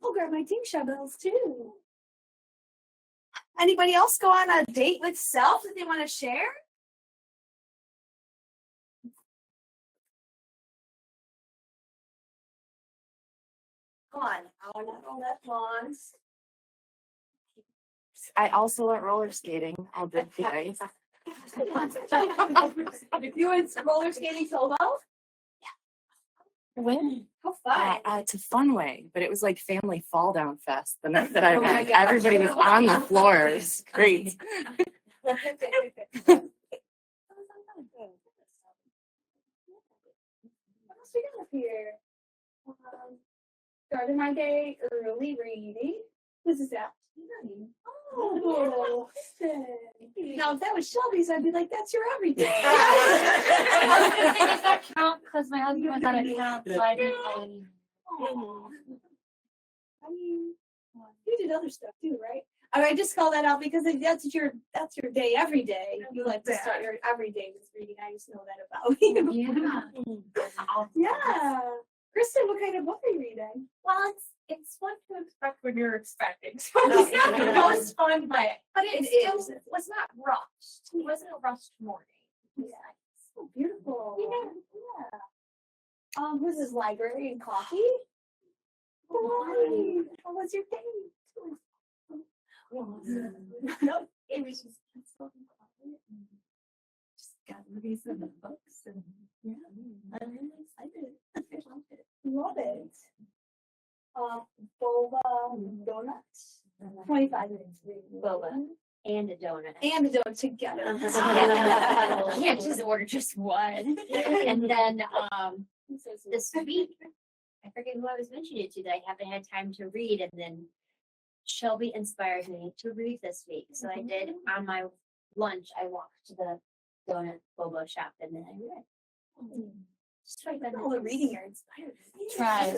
I'll grab my team shovels too. Anybody else go on a date with self that they want to share? Come on, I want to let once. I also went roller skating all day today. You went roller skating solo? When? How fun. It's a fun way, but it was like family fall down fest the night that I went. Everybody was on the floors. Great. What else we got here? Started my day early reading. This is that. Oh, now if that was Shelby's, I'd be like, "That's your everything." Does that count? Because my husband was on a count, so I didn't. I mean, you did other stuff too, right? I just call that out because that's your day every day. You like to start your every day with reading. I just know that about you. Yeah. Kristen, what kind of book are you reading? Well, it's what to expect when you're expecting. So it's not the most fun, but it still was not rushed. It wasn't a rushed morning. Yeah. So beautiful. Yeah. Who's this library and coffee? Oh, how was your day? No, it was just got movies and the books and I'm really excited. I loved it. Love it. Boba donuts. 25 minutes. Boba and a donut. And a donut together. You can't just order just one. And then this week, I forget who I was mentioning it to that I haven't had time to read, and then Shelby inspired me to read this week. So I did on my lunch. I walked to the donut boba shop and then I read. Just like that all the reading are inspired. Try.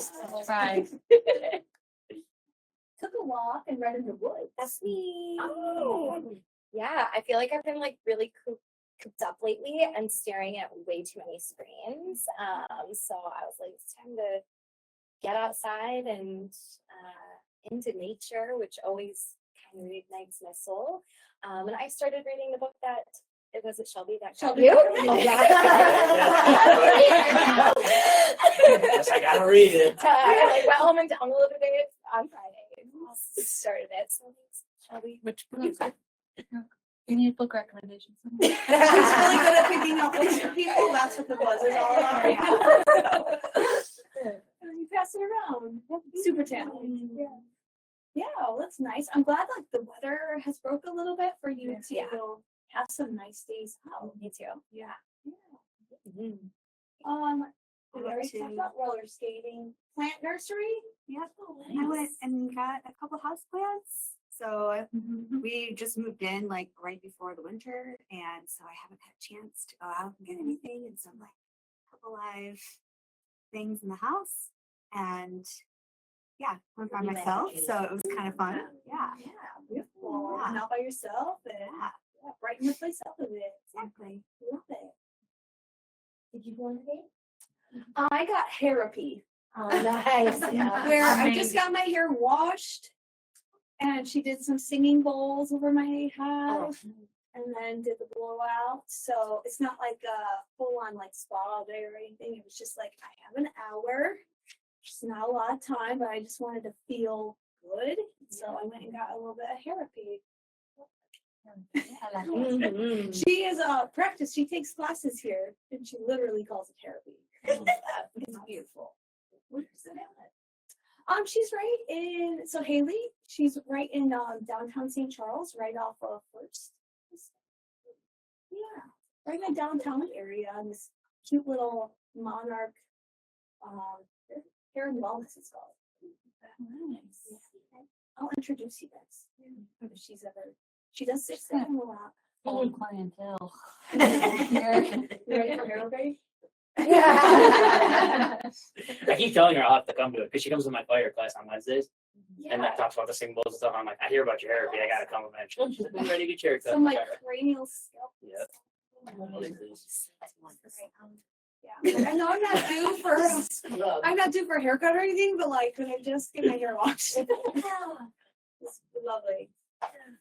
Took a walk and read in the woods. That's me. Oh. Yeah, I feel like I've been like really cooped up lately and staring at way too many screens. So I was like, it's time to get outside and into nature, which always kind of reignites my soul. And I started reading the book that it was Shelby that Shelby. you. Oh, Yeah. Yes, I gotta read it. I went home and downloaded it on Friday. Started it. So thanks, Shelby. Which book? You need book recommendations. She's really good at picking up books for people. That's what the buzz is all about. You pass it around. Super talented. Yeah, well, that's nice. I'm glad like the weather has broke a little bit for you to have some nice days out. Me too. Yeah. We already talked about roller skating. Plant nursery? Yeah. I went and got a couple houseplants. So we just moved in like right before the winter, and so I haven't had a chance to go out and get anything. And so I'm like a couple live things in the house, and went by myself. So it was kind of fun. Yeah. Beautiful. Yeah. Not by yourself and brighten the place up a bit. Exactly. Love it. Did you go on a date? I got therapy. Oh, nice. Where I just got my hair washed, and she did some singing bowls over my head, and then did the blowout. So it's not like a full-on like spa day or anything. It was just like I have an hour. It's not a lot of time, but I just wanted to feel good. So I went and got a little bit of therapy. She is practice. She takes classes here, and she literally calls it therapy. It's beautiful. Where's it at? She's right in. So Haley, she's right in downtown St. Charles, right off of First. Yeah, right in the downtown area, in this cute little Monarch. Hair and Wellness is called. Nice. I'll introduce you guys. If she's ever. She does sit there a lot. Old clientele. You ready for hair? I keep telling her I'll have to come to it because she comes to my fire class on Wednesdays and that talks about the singles and stuff. I'm like, I hear about your therapy. I gotta come eventually. She's like, ready to get your haircut. Some like cranial scalp. Yeah. Yeah, I know I'm not due for a haircut or anything, but like, could I just get my hair washed? It's lovely.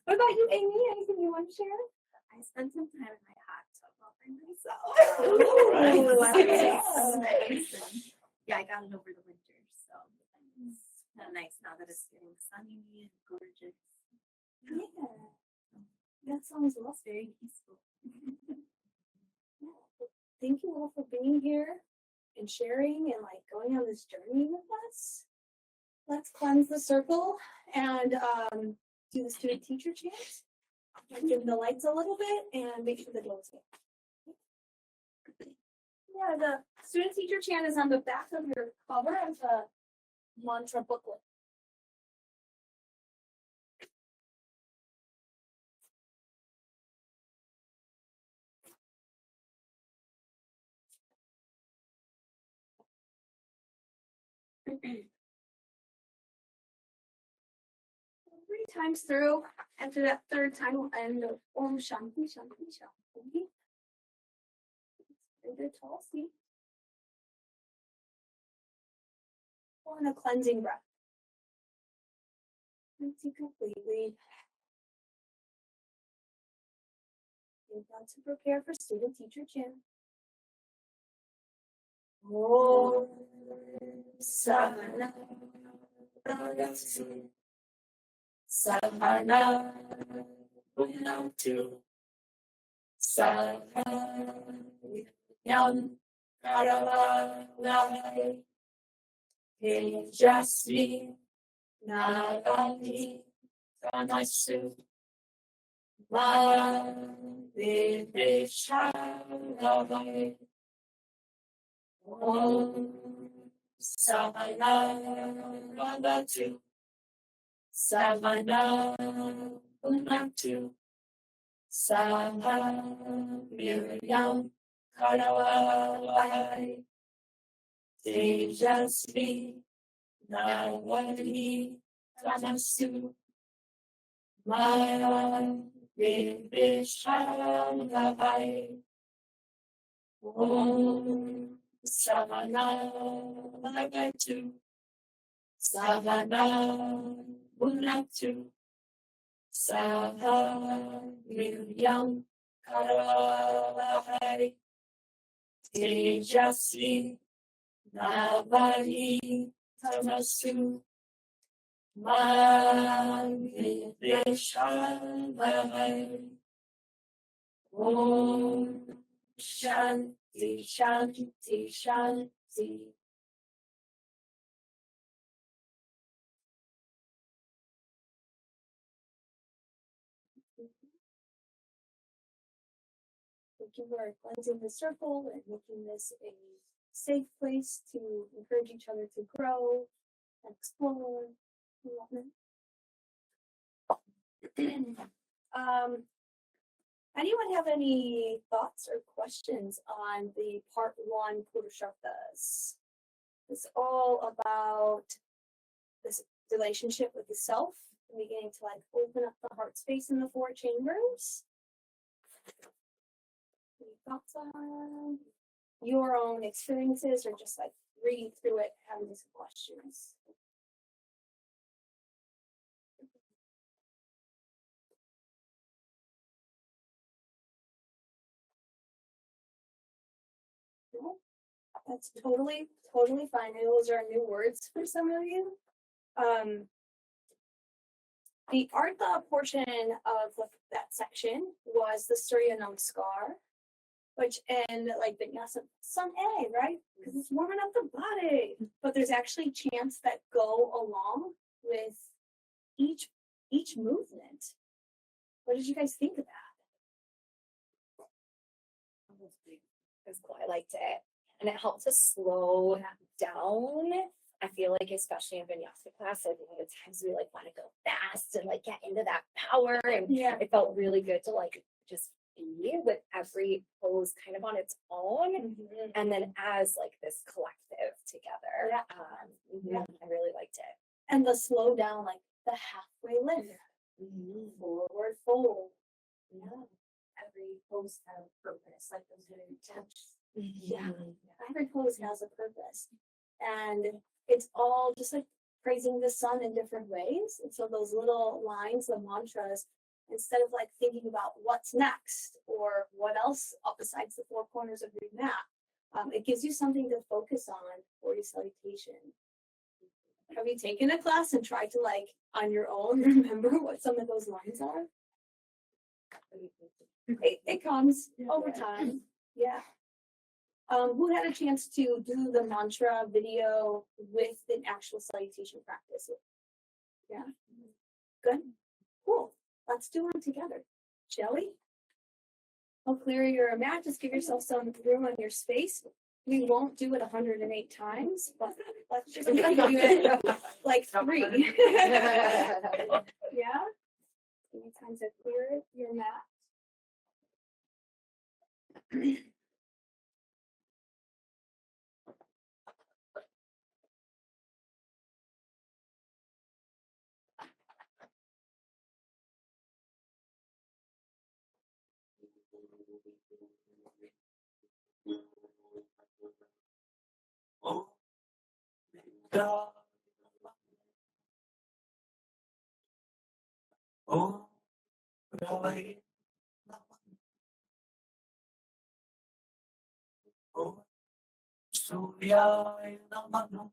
What about you, Amy? Anything you want to share? I spent some time in my hot tub all by myself. Nice. Yeah, I got it over the winter, so it's kind of nice now that it's getting sunny and gorgeous. Yeah, that sounds lovely. It's very peaceful. Thank you all for being here and sharing and like going on this journey with us. Let's cleanse the circle and do the student teacher chant. Dim the lights a little bit and make sure the doors open. Yeah, the student teacher chant is on the back of your cover of the mantra booklet. Three times through. After that third time, we'll end with Om Shanti Shanti Shanti. Very good, tall seat. And a cleansing breath. Empty completely. You're about to prepare for student teacher chant. Om Sahana Bhagavatu Sahana Bhunatu Sahana Karavai Tejasvi Navati Tamasu Mavideshavai Om Sahana Bhagavatu Sahana Bhunatu Sahana Miriam Karavai Tejasvi Navati Tamasu Mavideshavai Om Sahana Bhagavatu Sahana Bhunatu Sahana Miriam Karavai Tejasvi Navati Tamasu Mavideshavai Om Shanti Shanti Shanti. Thank you for cleansing the circle and making this a safe place to encourage each other to grow and explore and whatnot. Anyone have any thoughts or questions on the part one Purusharthas? It's all about this relationship with the self, beginning to like open up the heart space in the four chambers. Any thoughts on your own experiences or just like reading through it, having some questions? No? That's totally fine. Those are new words for some of you. The Artha portion of that section was the Surya Namaskar, which and like Vinyasa Sun A, right? Because it's warming up the body. But there's actually chants that go along with each movement. What did you guys think of that? It was cool. I liked it. And it helped to slow down. I feel like, especially in vinyasa class, I think at times we like want to go fast and like get into that power. And it felt really good to like just be with every pose kind of on its own. And then as like this collective together. I really liked it. And the slow down, like the halfway lift. Forward fold. Every post had a purpose, like those very touch Yeah. Every pose has a purpose. And it's all just like praising the sun in different ways. And so those little lines, the mantras, instead of like thinking about what's next or what else up besides the four corners of your mat, it gives you something to focus on for your salutation. Have you taken a class and tried to like on your own remember what some of those lines are? It comes over time. Yeah. Who had a chance to do the mantra video with an actual salutation practice? Yeah. Good. Cool. Let's do one together. Shall we? I'll clear your mat. Just give yourself some room on your space. We won't do it 108 times, but let's just do it like 3. Yeah. Many times I clear your mat. Surya Namah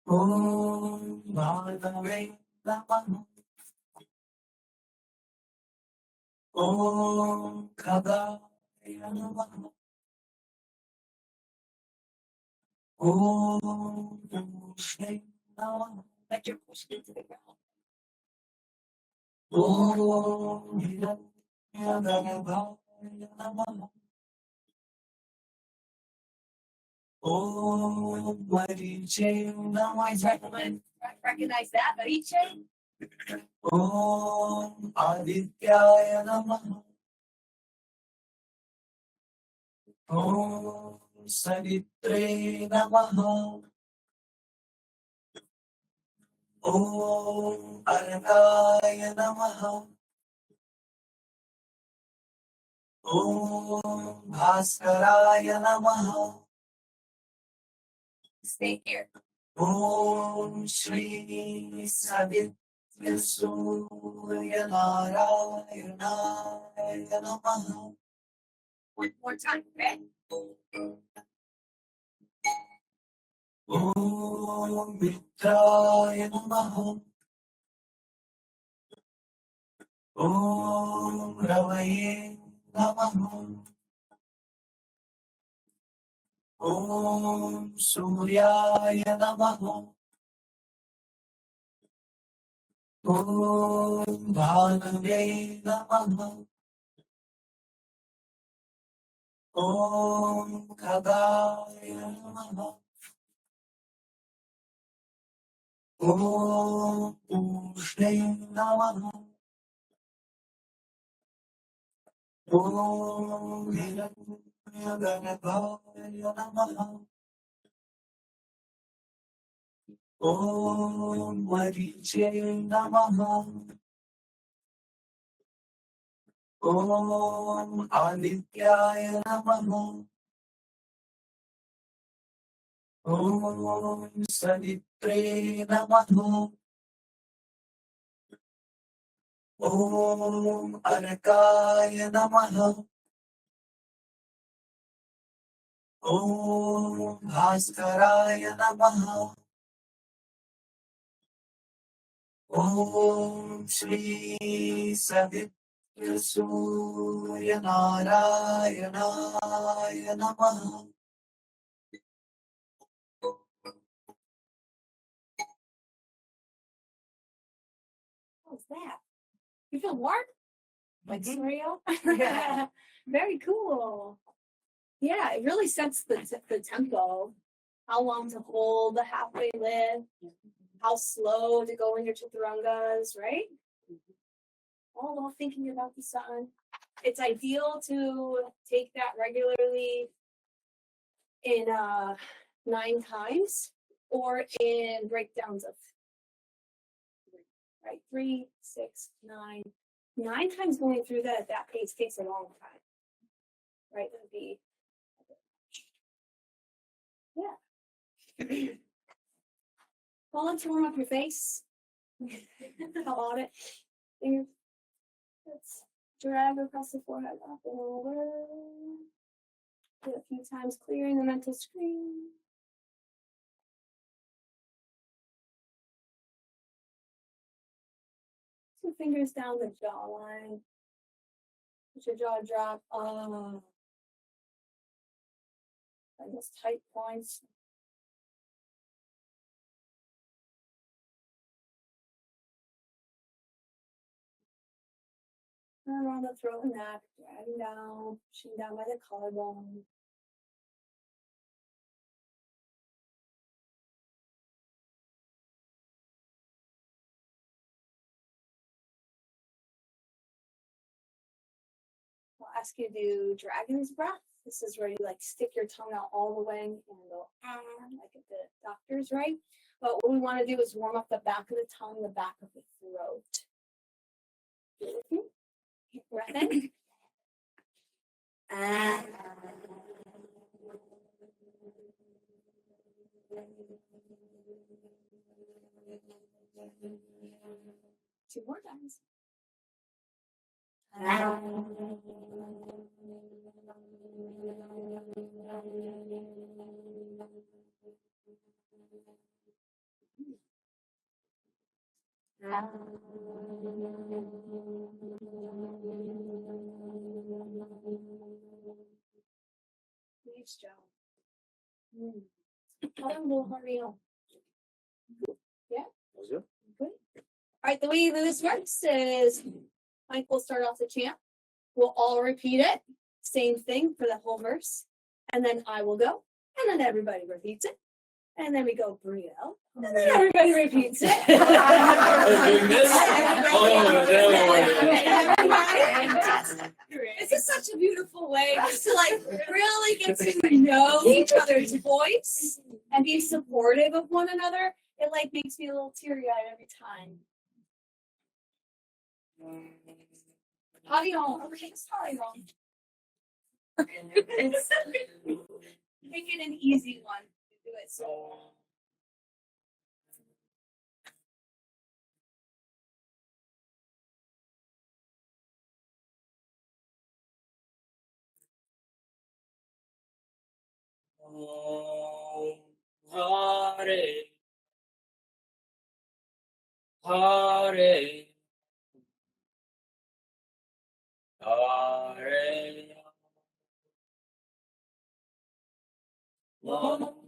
Om Bhagave Namah Om Khagaya Namah Om Vishnu Namah. Let your push into the ground. Om Hiranyagarbhaya Namah Om Mariche Namah. Recognize that, Mariche? Om Adityaya Namah Om Savitre Namah Om Argaya Namah Om Bhaskaraya Namah. Stay here. Om Shri Savitri Surya Narayana Namah. One more time, okay? Om Mitraya Namah Om Ravaye Namah Om Suryaya Namah Om Bhagave Namah Om Khagaya Namah Om Vishnu Namah Om Hiranyagarbhaya Namah Om Mariche Namah Om Adityaya Namah Om Savitre Namah Om Argaya Namah Om Bhaskaraya Namah Om Shri Savitri Surya Narayana Namah. What's that? You feel warm? Like cereal? Yeah. Very cool. Yeah, it really sets the tempo. How long to hold the halfway lift, how slow to go in your chaturangas, right? All while thinking about the sun. It's ideal to take that regularly in 9 times or in breakdowns of right 3, 6, 9. 9 times going through that at that pace takes a long time. right? It would be, yeah. Hold to warm up your face. How about it? Fingers. Let's drag across the forehead, up and over. Do it a few times, clearing the mental screen. Two fingers down the jawline. Let your jaw drop. And those tight points. And around the throat and neck, dragging down, pushing down by the collarbone. I'll ask you to do dragon's breath. This is where you like stick your tongue out all the way and go like at the doctors, right? But what we want to do is warm up the back of the tongue, the back of the throat. Breath in. And two more times. Nice job. We'll hurry up. Yeah? Good. All right, the way that this works is Mike will start off the chant. We'll all repeat it. Same thing for the whole verse. And then I will go. And then everybody repeats it. And then we go bring it out. And then everybody repeats it. This is such a beautiful way just to like really get to know each other's voice and be supportive of one another. It like makes me a little teary-eyed every time. Harion. Okay, sorry, Ron. Make it an easy one to do it. So. Hare Hare Hare Lord.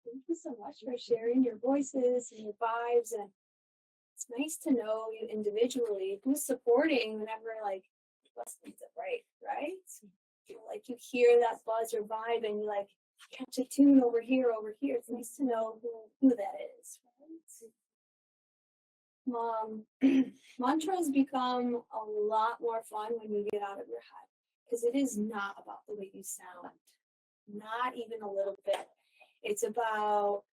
Thank you so much for sharing your voices and your vibes. And it's nice to know you individually who's supporting whenever like buzz needs it right? Like you hear that buzz or vibe and you like catch a tune over here. It's nice to know who that is, right? Mantras become a lot more fun when you get out of your head because it is not about the way you sound, not even a little bit. It's about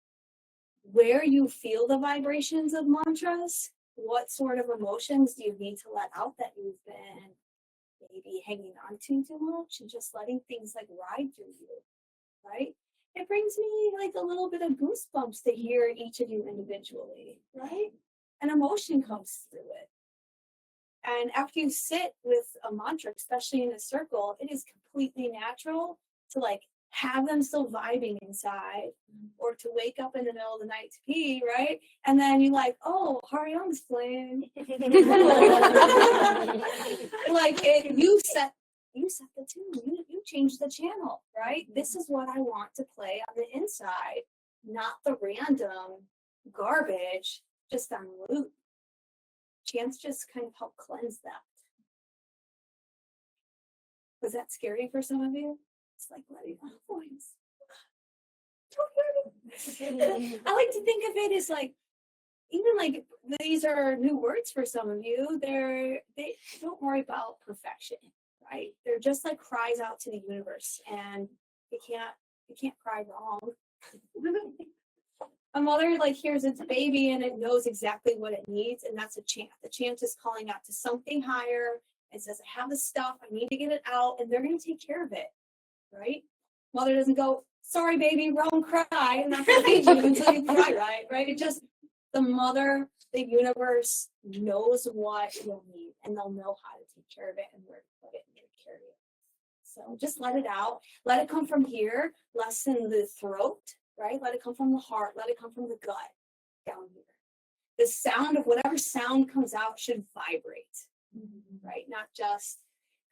where you feel the vibrations of mantras. What sort of emotions do you need to let out that you've been maybe hanging on to too much and just letting things like ride through you, right? It brings me like a little bit of goosebumps to hear each of you individually, right? An emotion comes through it. And after you sit with a mantra, especially in a circle, it is completely natural to like have them still vibing inside or to wake up in the middle of the night to pee, right? And then you're like, oh, Haryong's playing. Like you set the tune, you change the channel, right? This is what I want to play on the inside, not the random garbage just on loop. Chants just kind of help cleanse that. Was that scary for some of you? It's like letting out a voice. I like to think of it as like, even like these are new words for some of you. They don't worry about perfection, right? They're just like cries out to the universe, and you can't cry wrong. A mother like hears its baby and it knows exactly what it needs, and that's a chant. The chant is calling out to something higher. It says, I have the stuff, I need to get it out, and they're gonna take care of it, right? Mother doesn't go, sorry baby, wrong cry, I'm not gonna feed you until you cry right? It just The mother, the universe knows what you'll need, and they'll know how to take care of it and where to put it and take care of it. So just let it out. Let it come from here, less in the throat, right? Let it come from the heart. Let it come from the gut down here. The sound of whatever sound comes out should vibrate, right? Not just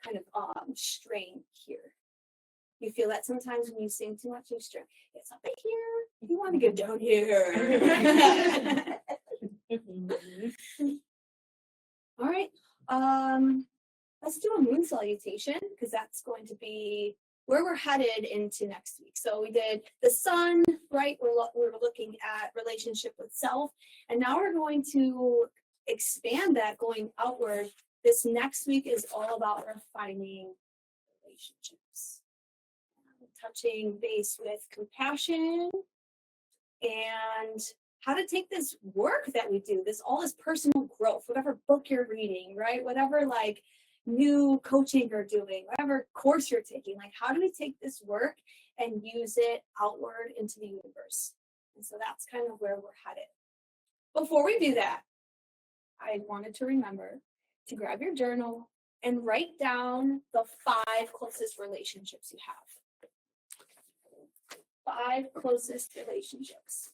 kind of strain here. You feel that sometimes when you sing too much, you strain. It's up in here. You want to get down here. All right. Let's do a moon salutation because that's going to be where we're headed into next week. So we did the sun, right? We're looking at relationship with self, and now we're going to expand that going outward. This next week is all about refining relationships, touching base with compassion and how to take this work that we do, this personal growth, whatever book you're reading, right? Whatever like new coaching you're doing, whatever course you're taking, like how do we take this work and use it outward into the universe? And so that's kind of where we're headed. Before we do that, I wanted to remember to grab your journal and write down the 5 closest relationships you have. 5 closest relationships.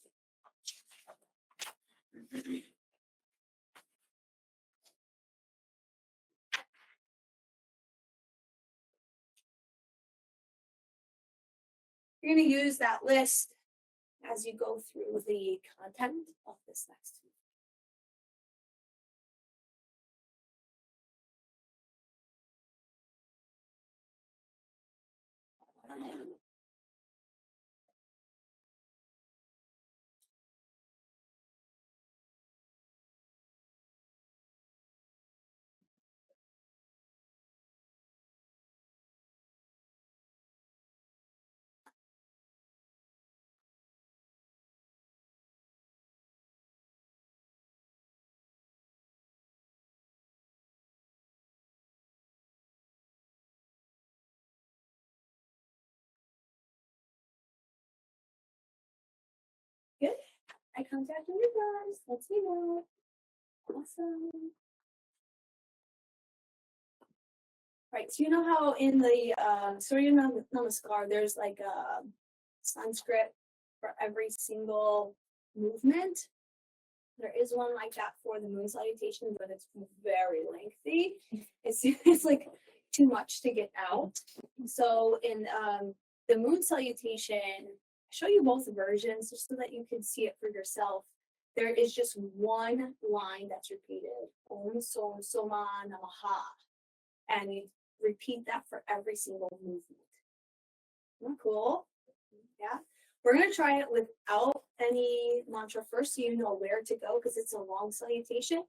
You're going to use that list as you go through the content of this next week. Good. Eye contact with you guys. Let's me know. Awesome. Right, so you know how in the Surya Namaskar, there's like a Sanskrit for every single movement. There is one like that for the moon salutation, but it's very lengthy. It's like too much to get out. So in the moon salutation, I show you both versions just so that you can see it for yourself. There is just one line that's repeated, Om Som Soma Namaha, and you repeat that for every single movement. Isn't that cool? Yeah. We're going to try it without any mantra first so you know where to go because it's a long salutation.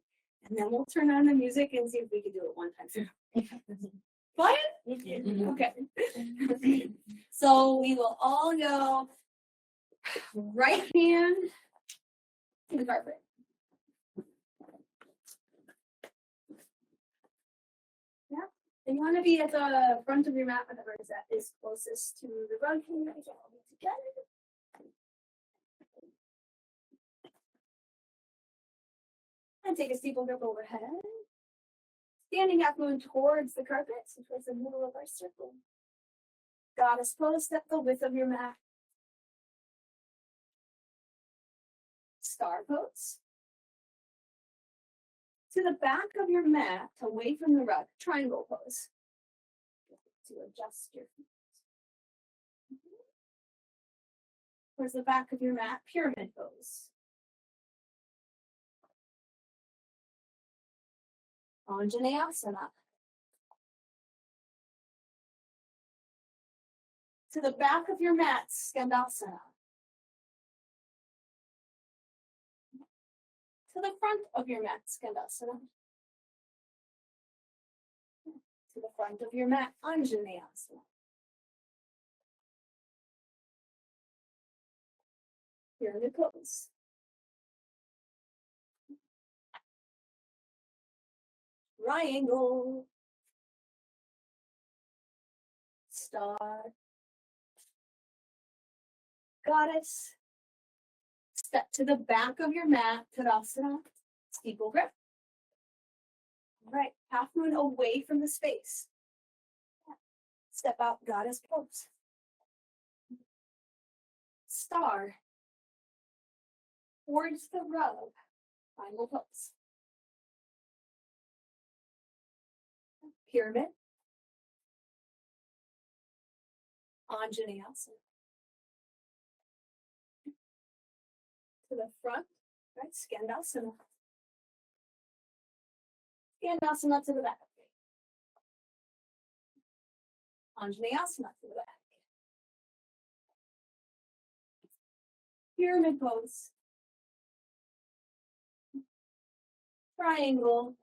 And then we'll turn on the music and see if we can do it one time. Fun? Okay. So we will all go right hand to the carpet. Yeah. And you want to be at the front of your mat, whatever that is closest to the rug. Can you guys all be together? And take a steeple grip overhead. Standing up, moving towards the carpet, so towards the middle of our circle. Goddess pose, step the width of your mat. Star pose. To the back of your mat, away from the rug, triangle pose. To adjust your feet. Towards the back of your mat, pyramid pose. Anjaneyasana. To the back of your mat, Skandasana. To the front of your mat, Skandasana. To the front of your mat, Anjaneyasana. Pyramid pose. Triangle. Star. Goddess. Step to the back of your mat, Tadasana, steeple grip. All right, half moon away from the space. Step out, goddess pose. Star. Towards the rub, final pose. Pyramid. Anjaneyasana. To the front, right? Skandasana. Skandasana to the back. Anjaneyasana to the back. Pyramid pose. Triangle.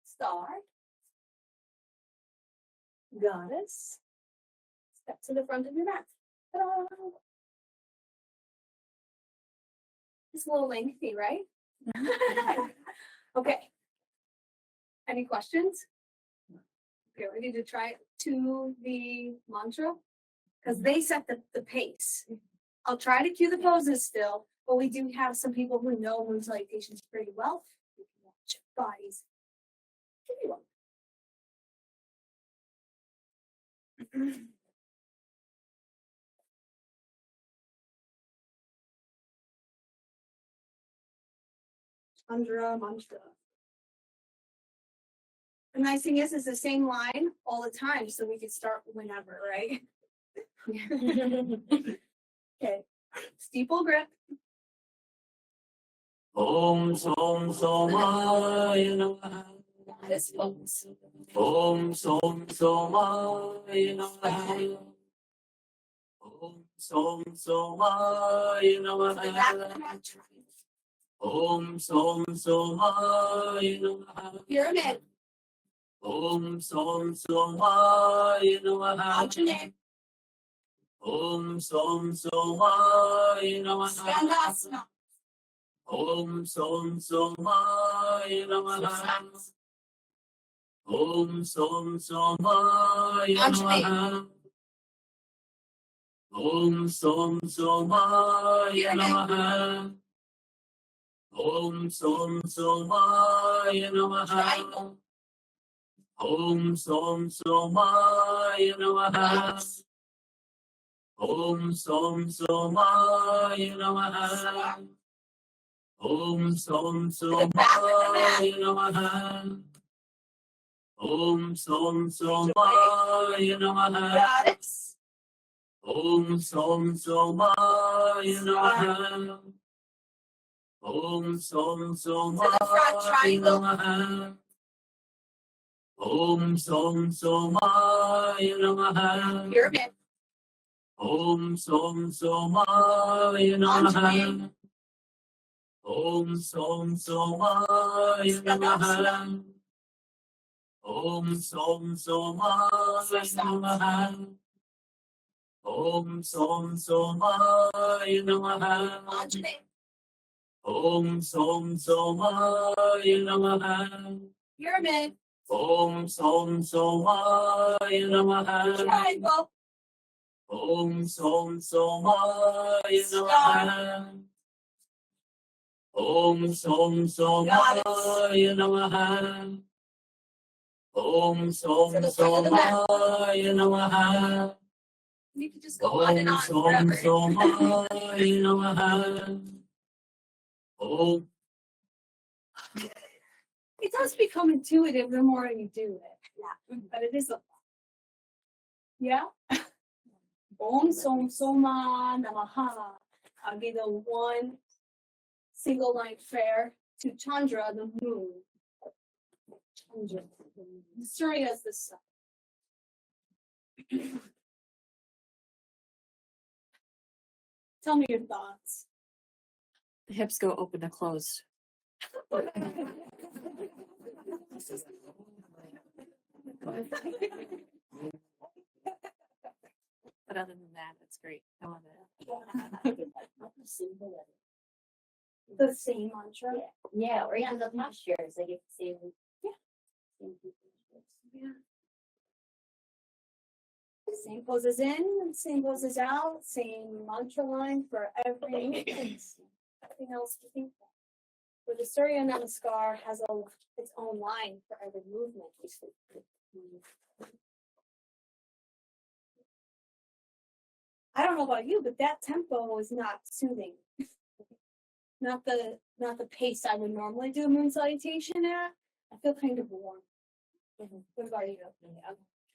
Star. Goddess. Step to the front of your mat. Ta-da! It's a little lengthy, right? Okay. Any questions? Okay, ready to try it to the mantra? Because they set the pace. I'll try to cue the poses still, but we do have some people who know moon salutations pretty well. You can watch your bodies. Give me one. Mantra. The nice thing is, it's the same line all the time, so we can start whenever, right? Okay, steeple grip. Om Som Somaya Namaha. This pose. Om Som Somaya Namaha. Om Som Somaya Namaha. Om Som Somaya Namaha. Pyramid. Om Som Somaya Namaha. Alternate. Om Som Somaya Namaha. Skandasana. Om Som Somaya Namaha. Om Som Somaya Namaha. Om Som Somaya Namaha. Om Som Somaya Namaha. Om Som Somaya Namaha. Om Som Somaya Namaha. Om Som Somaya Namaha. Om Som Somaya Namaha. Goddess. Om Som Somaya Namaha. Om Som Somaya Namaha. Om Som Somaya Namaha. Pyramid. Om Som Somaya Namaha. Om Som Somaya Namaha. Om Som Somaya Namaha. Om Som Somaya Namaha. Alternate. Om Som Somaya Namaha. Pyramid. Om Som Somaya Namaha. Triangle. Om Som Somaya Namaha. Om Som Somaya Namaha. Om Som Somaya Namaha. You can just go on and Om on Som forever. Somaya Namaha. Om It does become intuitive the more you do it. Yeah, but it is a yeah. Om Som Soma Namaha. I'll be the one single line prayer to Chandra, the moon. Chandra, the moon. Surya is the sun. Tell me your thoughts. The hips go open to close. But other than that, it's great. I love it. The same mantra. Yeah, or even the postures, like it's the same. Yeah. Same poses in, same poses out, same mantra line for everything else to think of. But the Surya Namaskar has its own line for every movement. I don't know about you, but that tempo is not soothing. Not the pace I would normally do a moon salutation at. I feel kind of warm. What about you?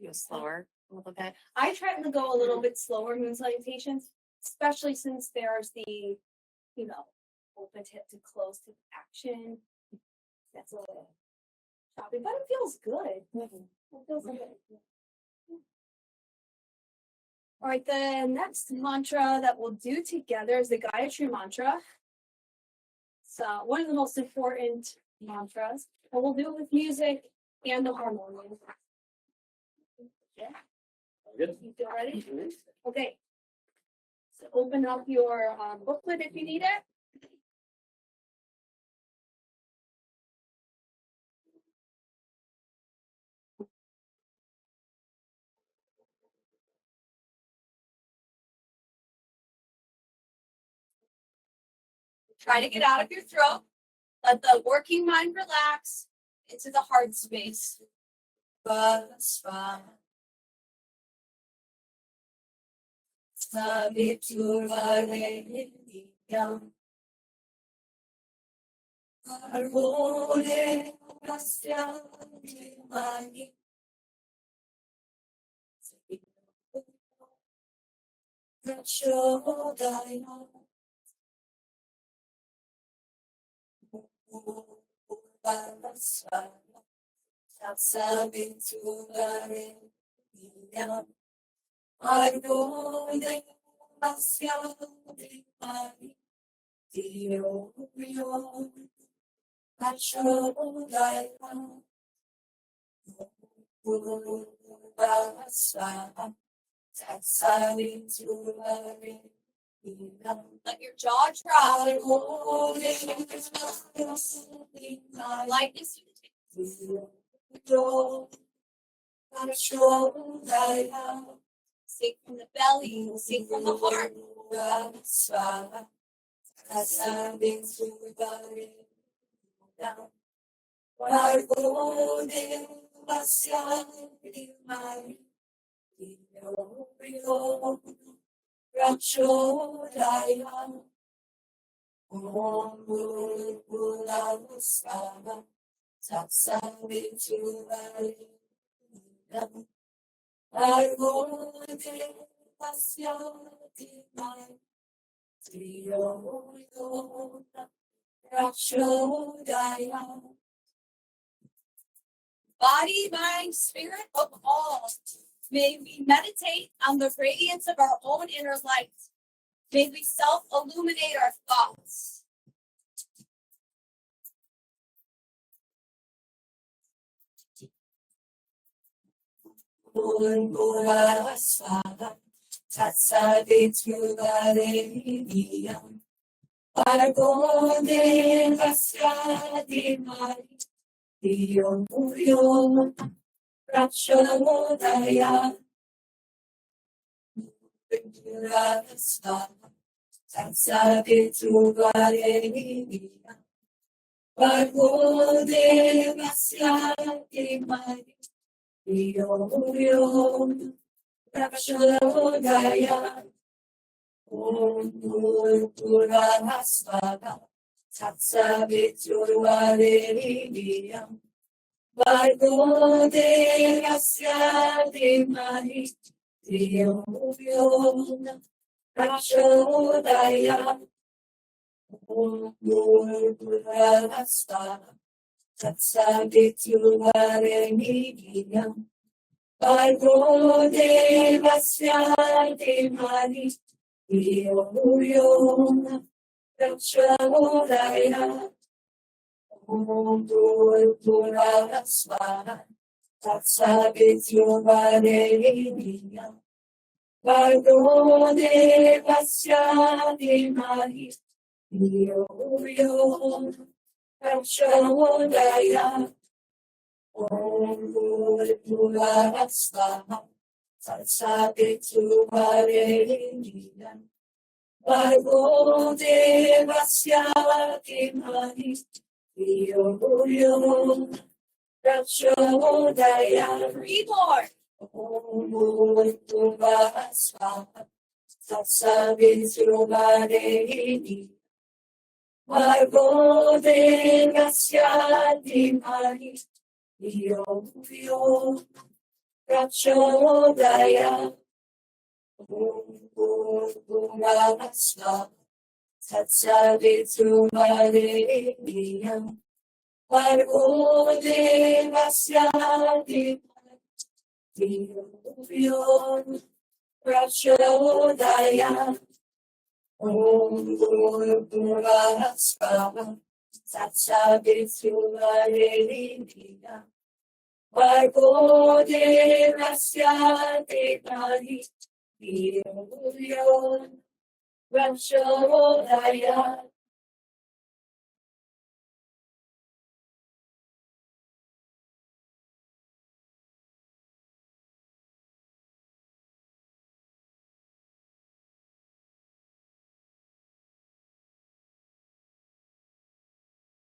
Go slower a little bit. I try to go a little bit slower moon salutations, especially since there's the, open tip to close to action. That's a little choppy, but it feels good. It feels good. All right, the next mantra that we'll do together is the Gayatri mantra. So one of the most important mantras, and we'll do it with music and the harmonium. Yeah. Good. You feel ready? Okay. So open up your booklet if you need it. Try to get out of your throat. Let the working mind relax into the heart space. Let your jaw drop. Lightness. Sing from the belly, sing from the heart. Body, mind, spirit of all. May we meditate on the radiance of our own inner light. May we self-illuminate our thoughts. Satsavitu Vareniya Bhargo Devasya Dhimani Dhiyo Yo Prachodaya. Read more. Om Bhurbhuva Swaha Tatsavitu Vareniya Bhargo Devasya Dhimani Dhiyo Yo Prachodaya. Om Bhurbhuva Swaha Tatsavitu Vareniya Bhargo Devasya Dhimani Dhiyo Yo Prachodaya. Om Bhurbhuva Swaha Tatsavitu Vareniya Bhargo Devasya Dhimani Dhiyo Yo Prachodaya.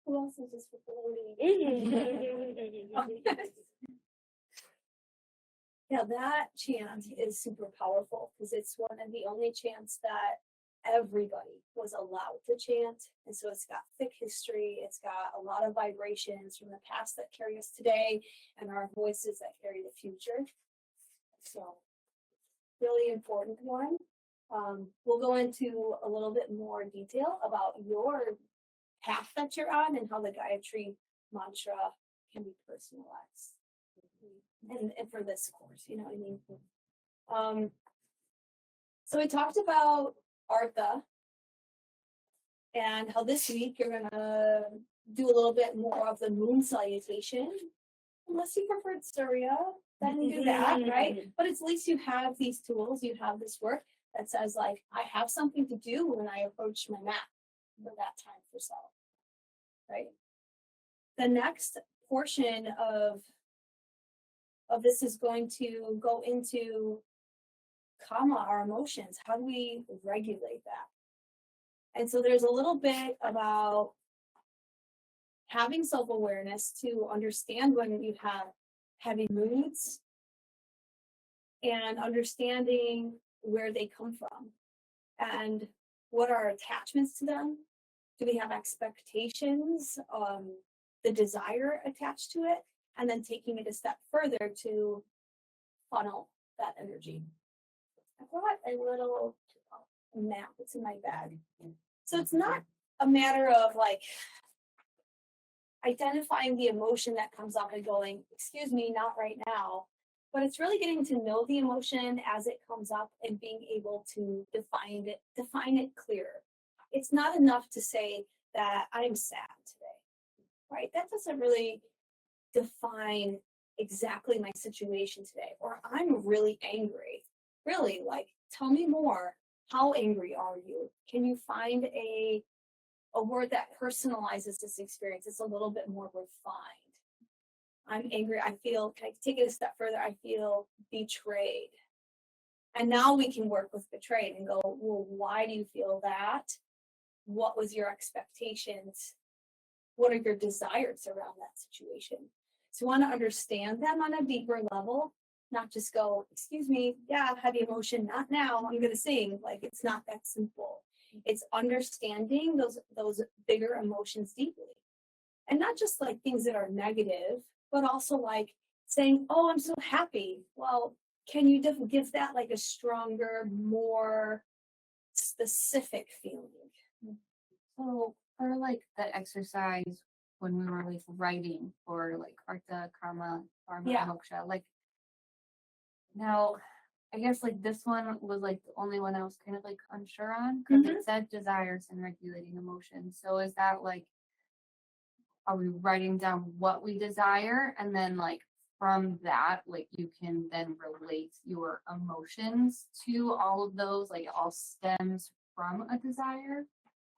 Who else is just floating? Yeah, that chant is super powerful because it's one of the only chants that everybody was allowed to chant. And so it's got thick history. It's got a lot of vibrations from the past that carry us today and our voices that carry the future. So really important one. We'll go into a little bit more detail about your path that you're on and how the Gayatri mantra can be personalized. And for this course, you know what I mean? So we talked about Artha and how this week you're gonna do a little bit more of the moon salutation. Unless you preferred Surya, then do that, right? But at least you have these tools, you have this work that says like, I have something to do when I approach my mat for that time for self, right? The next portion of this is going to go into kama, our emotions. How do we regulate that? And so there's a little bit about having self-awareness to understand when you have heavy moods and understanding where they come from and what are attachments to them. Do we have expectations, the desire attached to it, and then taking it a step further to funnel that energy. I brought a little map. It's in my bag. So it's not a matter of like identifying the emotion that comes up and going, excuse me, not right now. But it's really getting to know the emotion as it comes up and being able to define it clearer. It's not enough to say that I'm sad today, right? That doesn't really define exactly my situation today. Or I'm really angry. Really, like, tell me more. How angry are you? Can you find a word that personalizes this experience? It's a little bit more refined. I'm angry. I feel, can I take it a step further? I feel betrayed. And now we can work with betrayed and go, well, why do you feel that? What was your expectations? What are your desires around that situation? So you want to understand them on a deeper level, not just go, excuse me, yeah, heavy emotion, not now, I'm going to sing. Like, it's not that simple. It's understanding those bigger emotions deeply. And not just like things that are negative, but also like saying, oh, I'm so happy. Well, can you give that like a stronger, more specific feeling? So for like the exercise when we were like writing for like Artha, Karma, Dharma, Yeah. Moksha, like now I guess like this one was like the only one I was kind of like unsure on because it said desires and regulating emotions. So is that like, are we writing down what we desire and then like from that, like you can then relate your emotions to all of those, like it all stems from a desire?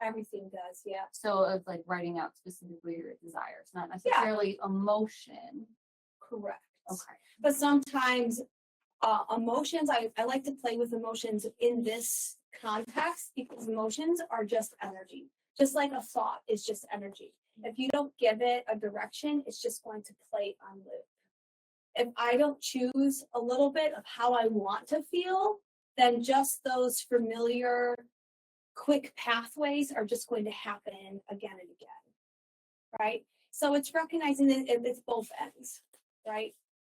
Everything does, yeah. So it's like writing out specifically your desires, not necessarily emotion. Correct. Okay. But sometimes Emotions, I like to play with emotions in this context because emotions are just energy. Just like a thought is just energy. If you don't give it a direction, it's just going to play on loop. If I don't choose a little bit of how I want to feel, then just those familiar, quick pathways are just going to happen again and again, right? So it's recognizing that it's both ends, right?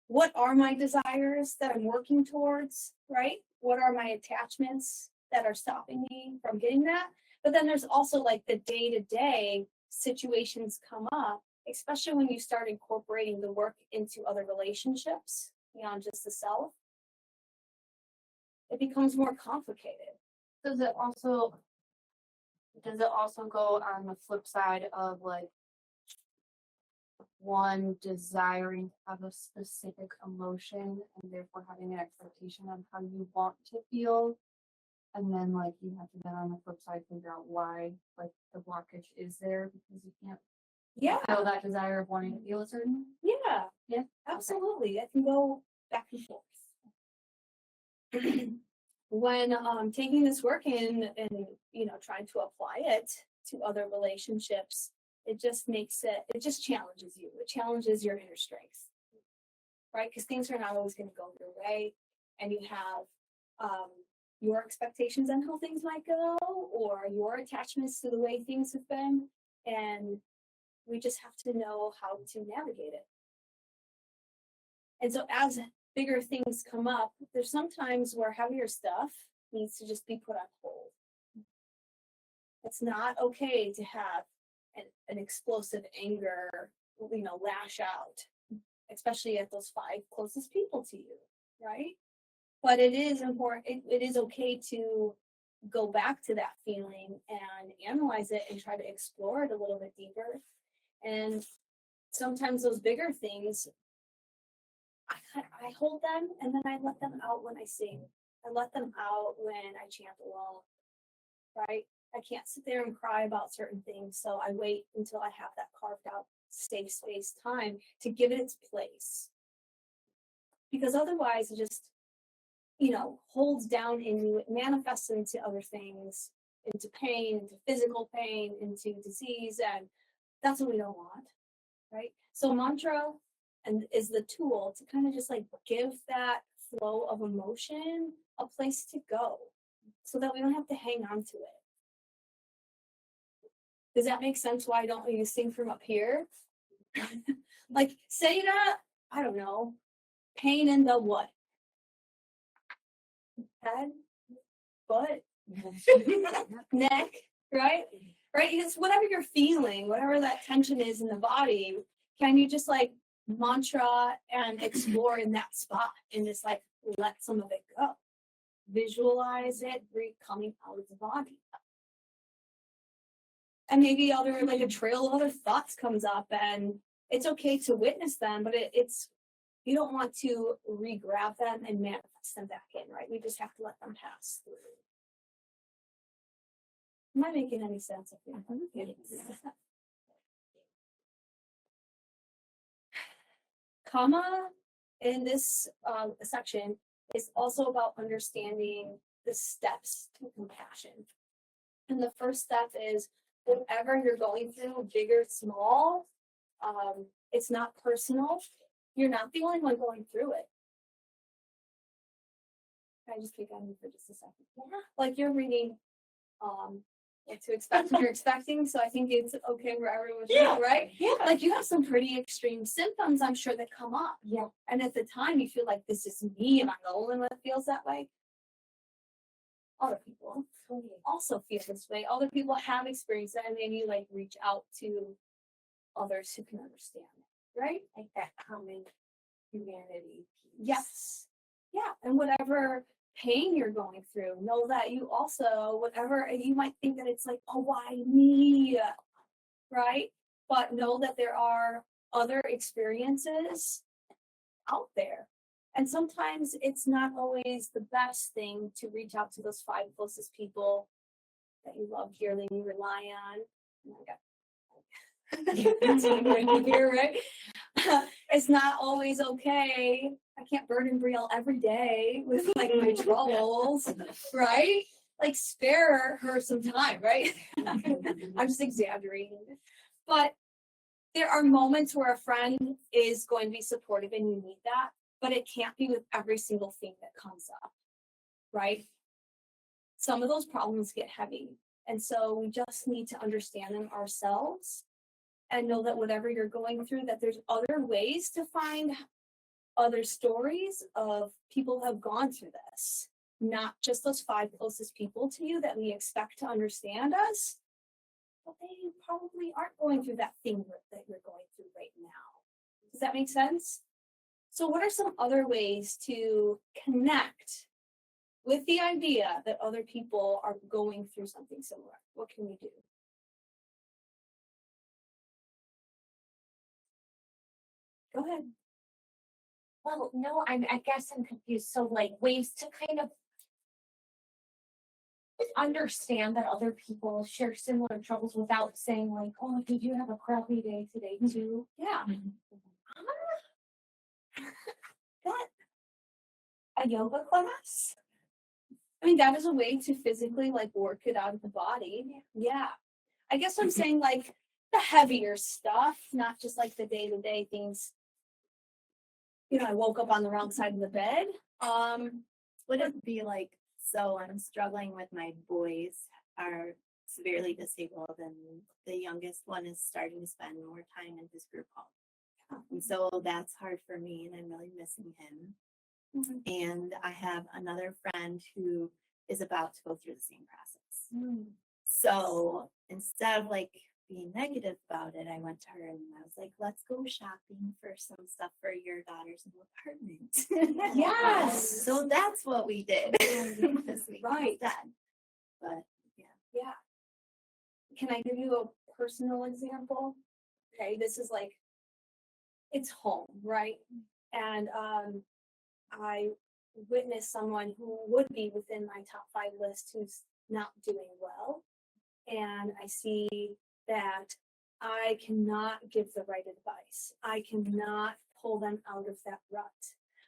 What are my desires that I'm working towards, right? What are my attachments that are stopping me from getting that? But then there's also like the day-to-day situations come up, especially when you start incorporating the work into other relationships beyond just the self. It becomes more complicated. Does it also go on the flip side of like one desiring to have a specific emotion and therefore having an expectation of how you want to feel? And then like you have to then on the flip side figure out why like the blockage is there because you can't feel that desire of wanting to feel a certain way? Yeah, absolutely. It can go back and forth. When taking this work in and trying to apply it to other relationships, it just challenges you. It challenges your inner strength, right? Because things are not always going to go your way, and you have your expectations on how things might go, or your attachments to the way things have been, and we just have to know how to navigate it. And so as bigger things come up, there's sometimes where heavier stuff needs to just be put on hold. It's not okay to have an explosive anger, lash out, especially at those 5 closest people to you, right? But it is important, it is okay to go back to that feeling and analyze it and try to explore it a little bit deeper. And sometimes those bigger things, I hold them and then I let them out when I sing. I let them out when I chant alone, right? I can't sit there and cry about certain things, so I wait until I have that carved out safe space time to give it its place. Because otherwise it just, holds down in you, it manifests into other things, into pain, into physical pain, into disease, and that's what we don't want, right? So mantra is the tool to kind of just like give that flow of emotion a place to go so that we don't have to hang on to it. Does that make sense why I don't let you sing from up here? Like say that, I don't know, pain in the what? Head, butt, neck, right? Right? It's whatever you're feeling, whatever that tension is in the body, can you just like mantra and explore in that spot and just like let some of it go? Visualize it coming out of the body. And maybe like a trail of other thoughts comes up and it's okay to witness them, but it's you don't want to re-grab them and manifest them back in, right? We just have to let them pass through. Am I making any sense of it? Karma in this section is also about understanding the steps to compassion. And the first step is whatever you're going through, big or small, it's not personal. You're not the only one going through it. Can I just pick on you for just a second? Yeah. Like you're reading what to expect when you're expecting, so I think it's okay for everyone to know, right? Yeah. Like you have some pretty extreme symptoms, I'm sure, that come up. Yeah. And at the time you feel like this is me and I'm the only one that feels that way. Other people also feel this way. Other people have experienced that, and then you like reach out to others who can understand it, right? Like that common humanity piece. Yes. Yeah. And whatever pain you're going through, know that you also, whatever, you might think that it's like, oh, why me? Right? But know that there are other experiences out there. And sometimes it's not always the best thing to reach out to those 5 closest people that you love dearly and you rely on. Oh my God. Here, right? It's not always okay. I can't burn and breal every day with like my troubles, right? Like spare her some time, right? I'm just exaggerating. But there are moments where a friend is going to be supportive and you need that, but it can't be with every single thing that comes up, right? Some of those problems get heavy. And so we just need to understand them ourselves and know that whatever you're going through, that there's other ways to find other stories of people who have gone through this, not just those 5 closest people to you that we expect to understand us, but they probably aren't going through that thing that you're going through right now. Does that make sense? So what are some other ways to connect with the idea that other people are going through something similar? What can we do? Go ahead. Well, no, I guess I'm confused. So like ways to kind of understand that other people share similar troubles without saying like, oh, did you have a crappy day today too? Yeah. That a yoga class? I mean, that is a way to physically like work it out of the body. Yeah. I guess I'm saying like the heavier stuff, not just like the day-to-day things. You know, I woke up on the wrong side of the bed. Would it be like, so I'm struggling with my boys are severely disabled and the youngest one is starting to spend more time in his group home. And so that's hard for me and I'm really missing him. And I have another friend who is about to go through the same process. So instead of like being negative about it, I went to her and I was like, let's go shopping for some stuff for your daughter's new apartment. Yes. So that's what we did this week. Right. Instead. But Yeah. Can I give you a personal example? Okay, this is like, it's home, right? And I witnessed someone who would be within my top 5 list who's not doing well. And I see that I cannot give the right advice. I cannot pull them out of that rut.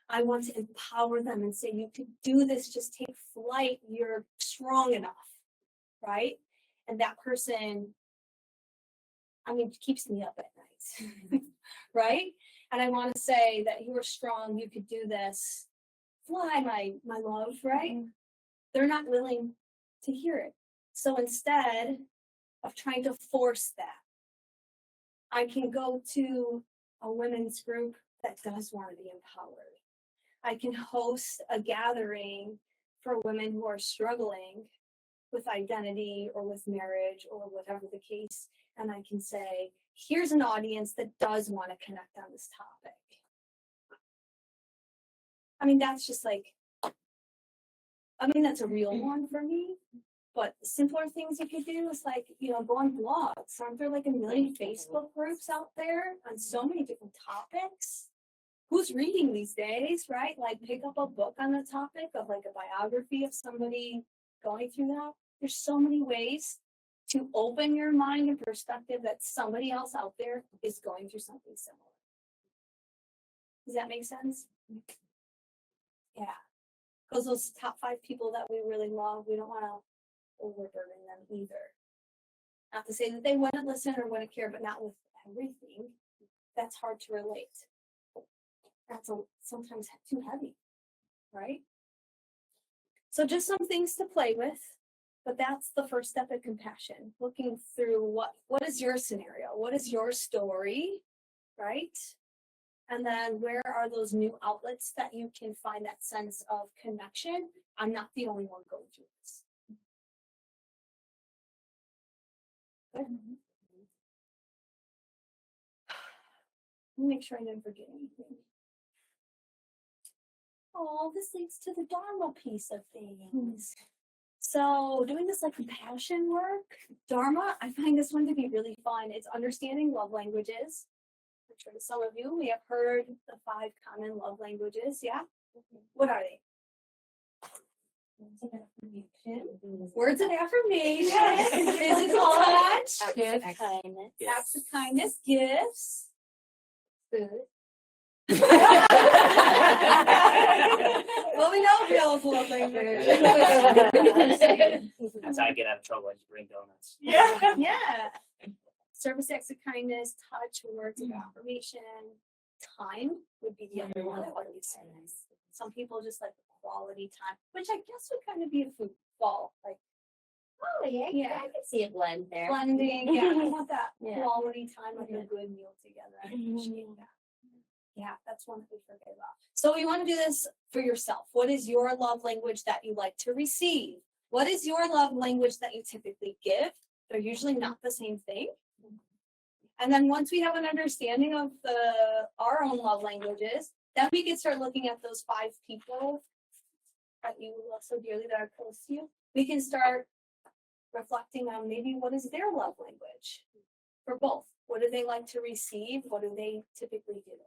I want to empower them and say, you could do this, just take flight, you're strong enough, right? And that person, I mean, keeps me up at night, right? And I want to say that you are strong, you could do this. Fly, my love, right? They're not willing to hear it. So instead of trying to force that, I can go to a women's group that does want to be empowered. I can host a gathering for women who are struggling with identity or with marriage or whatever the case. And I can say, here's an audience that does want to connect on this topic. I mean, that's just like, that's a real one for me. But simpler things you could do is like, go on blogs. Aren't there like a million Facebook groups out there on so many different topics? Who's reading these days, right? Like pick up a book on the topic of like a biography of somebody going through that. There's so many ways to open your mind and perspective that somebody else out there is going through something similar. Does that make sense? Yeah. Because those top 5 people that we really love, we don't want to overburden them either. Not to say that they wouldn't listen or wouldn't care, but not with everything. That's hard to relate. That's sometimes too heavy, right? So just some things to play with, but that's the first step of compassion. Looking through what is your scenario? What is your story, right? And then where are those new outlets that you can find that sense of connection? I'm not the only one going through this. Good. Let me make sure I didn't forget anything. Oh, this leads to the Dharma piece of things. So doing this like compassion work, Dharma, I find this one to be really fun. It's understanding love languages. I'm sure some of you may have heard the 5 common love languages. Yeah? What are they? Words of affirmation, physical touch, Gifts. Kindness. acts of kindness, gifts. Food. Well, we know Bill's love language. That's how I get out of trouble. I just bring donuts. Yeah. Service, acts of kindness, touch, words of affirmation, time would be the other one that would be so nice. Some people just like the quality time, which I guess would kind of be a food fall, like Oh, yeah, Yeah. I can see a blend there. blending. Yeah, I want that Yeah. quality time, like a good meal together. I appreciate that. Yeah, that's one that we forget about. So you want to do this for yourself. What is your love language that you like to receive? What is your love language that you typically give? They're usually not the same thing. And then once we have an understanding of our own love languages, then we can start looking at those 5 people that you love so dearly that are close to you. We can start reflecting on maybe what is their love language for both. What do they like to receive? What do they typically do?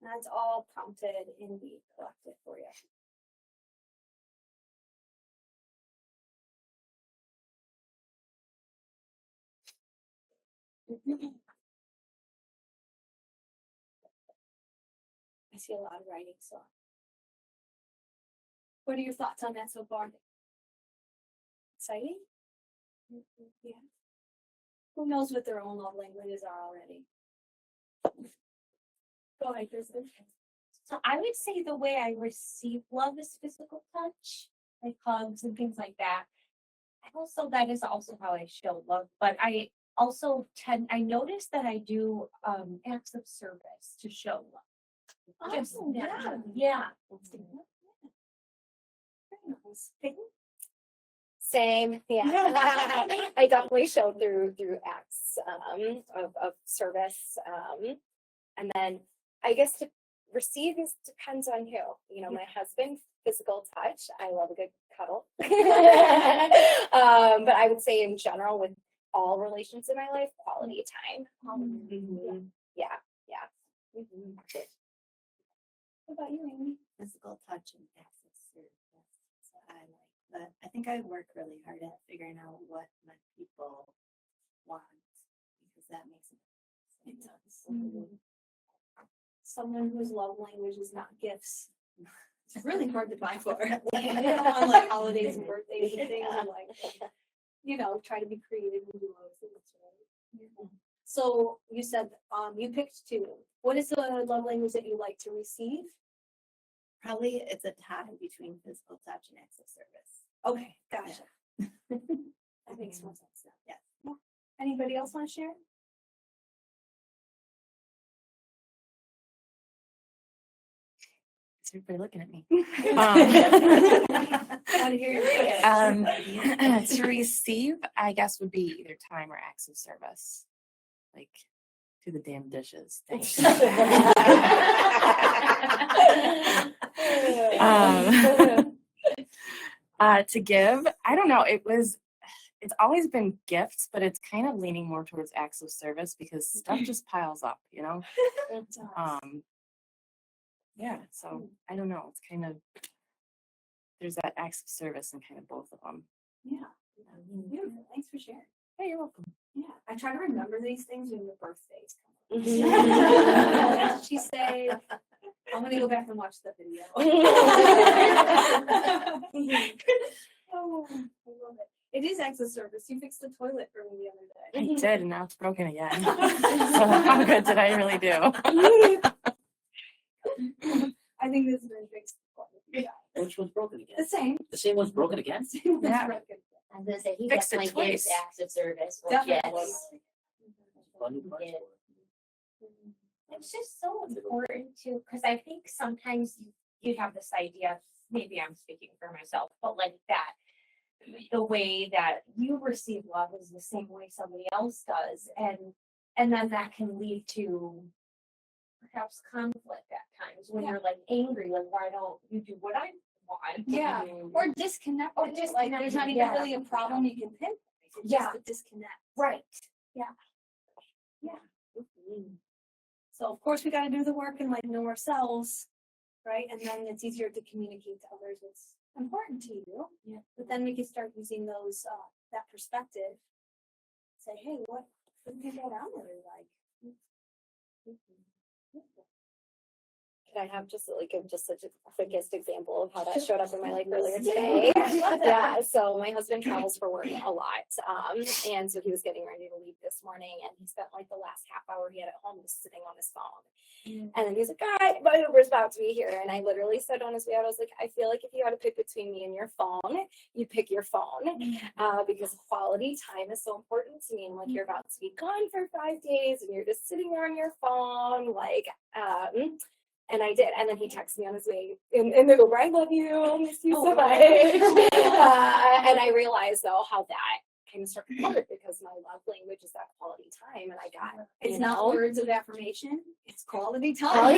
And that's all prompted in the collective for you. I see a lot of writing, so. What are your thoughts on that so far? Exciting? Yeah. Who knows what their own love languages are already? Go ahead, Kristen. So I would say the way I receive love is physical touch, like hugs and things like that. And also that is also how I show love. But I also I notice that I do acts of service to show love. Just Oh, yeah. naturally. Yeah. Very nice. Peyton? Same, yeah. I definitely show through acts of service. And then I guess to receive depends on who. You know, my husband, physical touch. I love a good cuddle. But I would say in general with all relations in my life, quality time. Yeah. What about you, Amy? Physical touch and acts of service. So I like, but I think I work really hard at figuring out what my people want because that makes it does. Someone whose love language is not gifts. It's really hard to buy for. On like holidays and birthdays and things, and like, you know, try to be creative and do those things, right? Yeah. So you said you picked 2. What is the love language that you like to receive? Probably it's a tie between physical touch and acts of service. Okay, gotcha. That makes more sense now. Yeah. Anybody else want to share? Everybody looking at me. Want to hear your To receive, I guess, would be either time or acts of service. Like, do the damn dishes. Thanks. To give, I don't know. It's always been gifts, but it's kind of leaning more towards acts of service because stuff just piles up, you know? Yeah, so I don't know. It's kind of, there's that acts of service in kind of both of them. Yeah. Beautiful. Thanks for sharing. Hey, you're welcome. Yeah. I try to remember these things when the birthdays come. What did she say? I'm going to go back and watch the video. Oh, I love it. It is acts of service. You fixed the toilet for me the other day. I did, and now it's broken again. So how good did I really do? I think this has been fixed before. Yeah. Which one's broken again? The same. The same one's broken again? Same one's Yeah. broken. I was gonna say, he Fixed it definitely gives twice. acts of service. Definitely. Yes. Yeah. It's just so important to, because I think sometimes you have this idea, maybe I'm speaking for myself, but like that, the way that you receive love is the same way somebody else does. And then that can lead to perhaps conflict at times when you're like angry, like, why don't you do what I want? Yeah. Or disconnect. Or Like there's not even yeah. really a problem you can pinpoint. It's Yeah. just a disconnect. Right. So of course we got to do the work and like know ourselves, right? And then it's easier to communicate to others what's important to you. Yeah. But then we can start using those, that perspective. Say, hey, what do people around really like? Can I have just like just such a quickest example of how that showed up in my life earlier today? Yeah, so my husband travels for work a lot. And so he was getting ready to leave this morning and he spent like the last half hour he had at home just sitting on his phone. And then he's like, all right, my Uber's about to be here. And I literally said on his way out, I was like, I feel like if you had to pick between me and your phone, you pick your phone. Because quality time is so important to me. And like, you're about to be gone for 5 days and you're just sitting there on your phone, like, and I did. And then he texted me on his way in the Uber, I love you, I'll miss you so much. And I realized though how that kind of struck a chord because my love language is that quality time. And I got, It's not words of affirmation, it's quality time.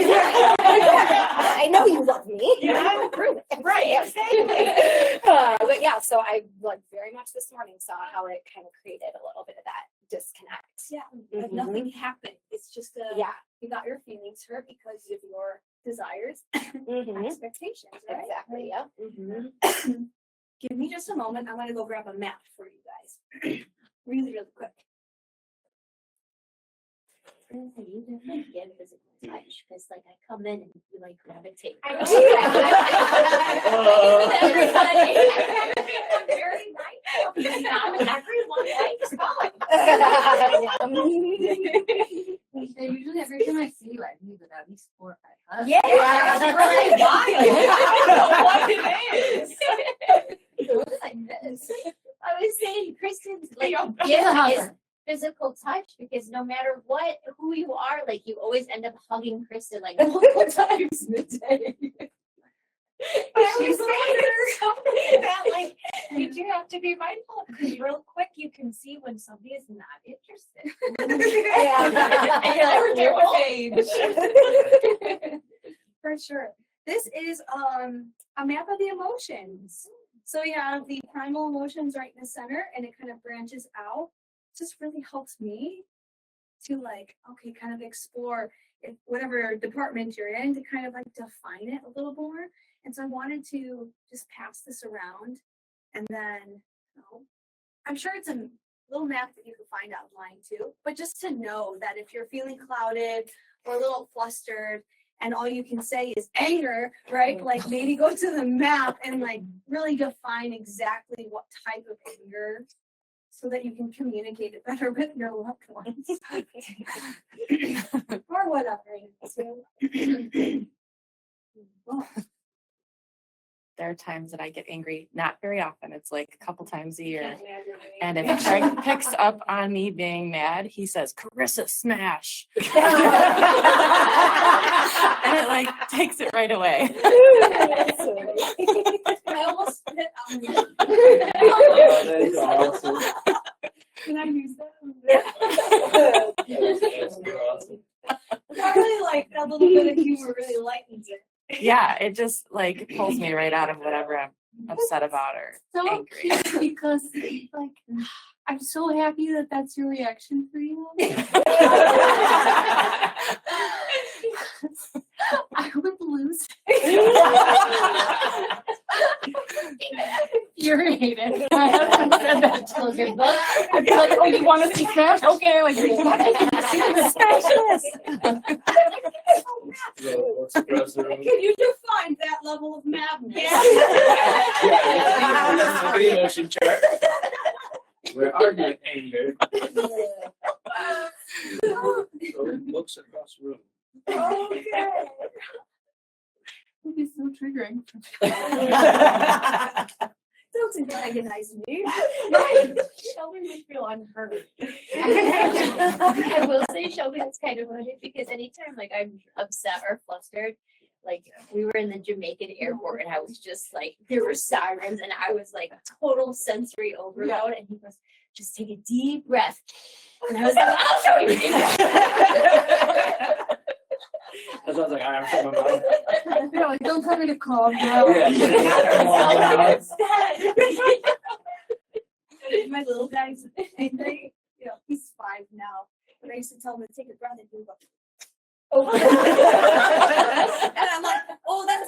I know you love me. Yeah. Prove it. Right, Exactly. But yeah, so I like very much this morning saw how it kind of created a little bit of that disconnect. Yeah, like nothing happened. It's just Yeah. you got your feelings hurt because of your desires, expectations, right? Exactly. Yeah. Give me just a moment. I'm gonna go grab a map for you guys. Really, really quick. You definitely get physical touch because, like, I come in and you like gravitate. I know. Very nice. Not everyone likes fun. Usually every time I see you, I need at least 4 or 5 hugs. Yeah, that's really wild. I don't know what it is. Like this. I was saying, Kristen's like Yeah. gift is physical touch because no matter who you are, like you always end up hugging Kristen like multiple times in a day. I was saying something that like you do have to be mindful because real quick you can see when somebody is not interested. And you're like, "Oh, age." For sure. This is a map of the emotions. So you have the primal emotions right in the center and it kind of branches out. It just really helps me to like, okay, kind of explore whatever department you're in to kind of like define it a little more. And so I wanted to just pass this around and then, I'm sure it's a little map that you can find online too, but just to know that if you're feeling clouded or a little flustered and all you can say is anger, right? Like maybe go to the map and like really define exactly what type of anger so that you can communicate it better with your loved ones. Or whatever. There are times that I get angry, not very often. It's like a couple times a year. And if Craig picks up on me being mad, he says, Carissa, smash. And it like takes it right away. I almost spit on you. That's awesome. Can I use that? I really like that little bit of humor really lightens it. Yeah, it just like pulls me right out of whatever I'm upset about or So angry. cute because like I'm so happy that that's your reaction for you. I would lose. Infuriated. My husband said that to me. I'd be like, oh, you want to see smash? Okay, like smash this. Can you define that level of madness? Emotion chart. We're arguing anger. So it looks across the room. Okay. It'd be so triggering. Don't antagonize me. Shelby would feel unheard. I will say, Shelby, that's kind of funny because anytime like I'm upset or flustered, like we were in the Jamaican airport and I was just like, there were sirens and I was like total sensory overload. And he goes, just take a deep breath. And I was like, I'll show you. That sounds like I'm from my mind. You're like, don't tell me to calm down. My little guy's angry. He's 5 now. But I used to tell him to take a breath and he would go. Oh. And I'm like, oh, that's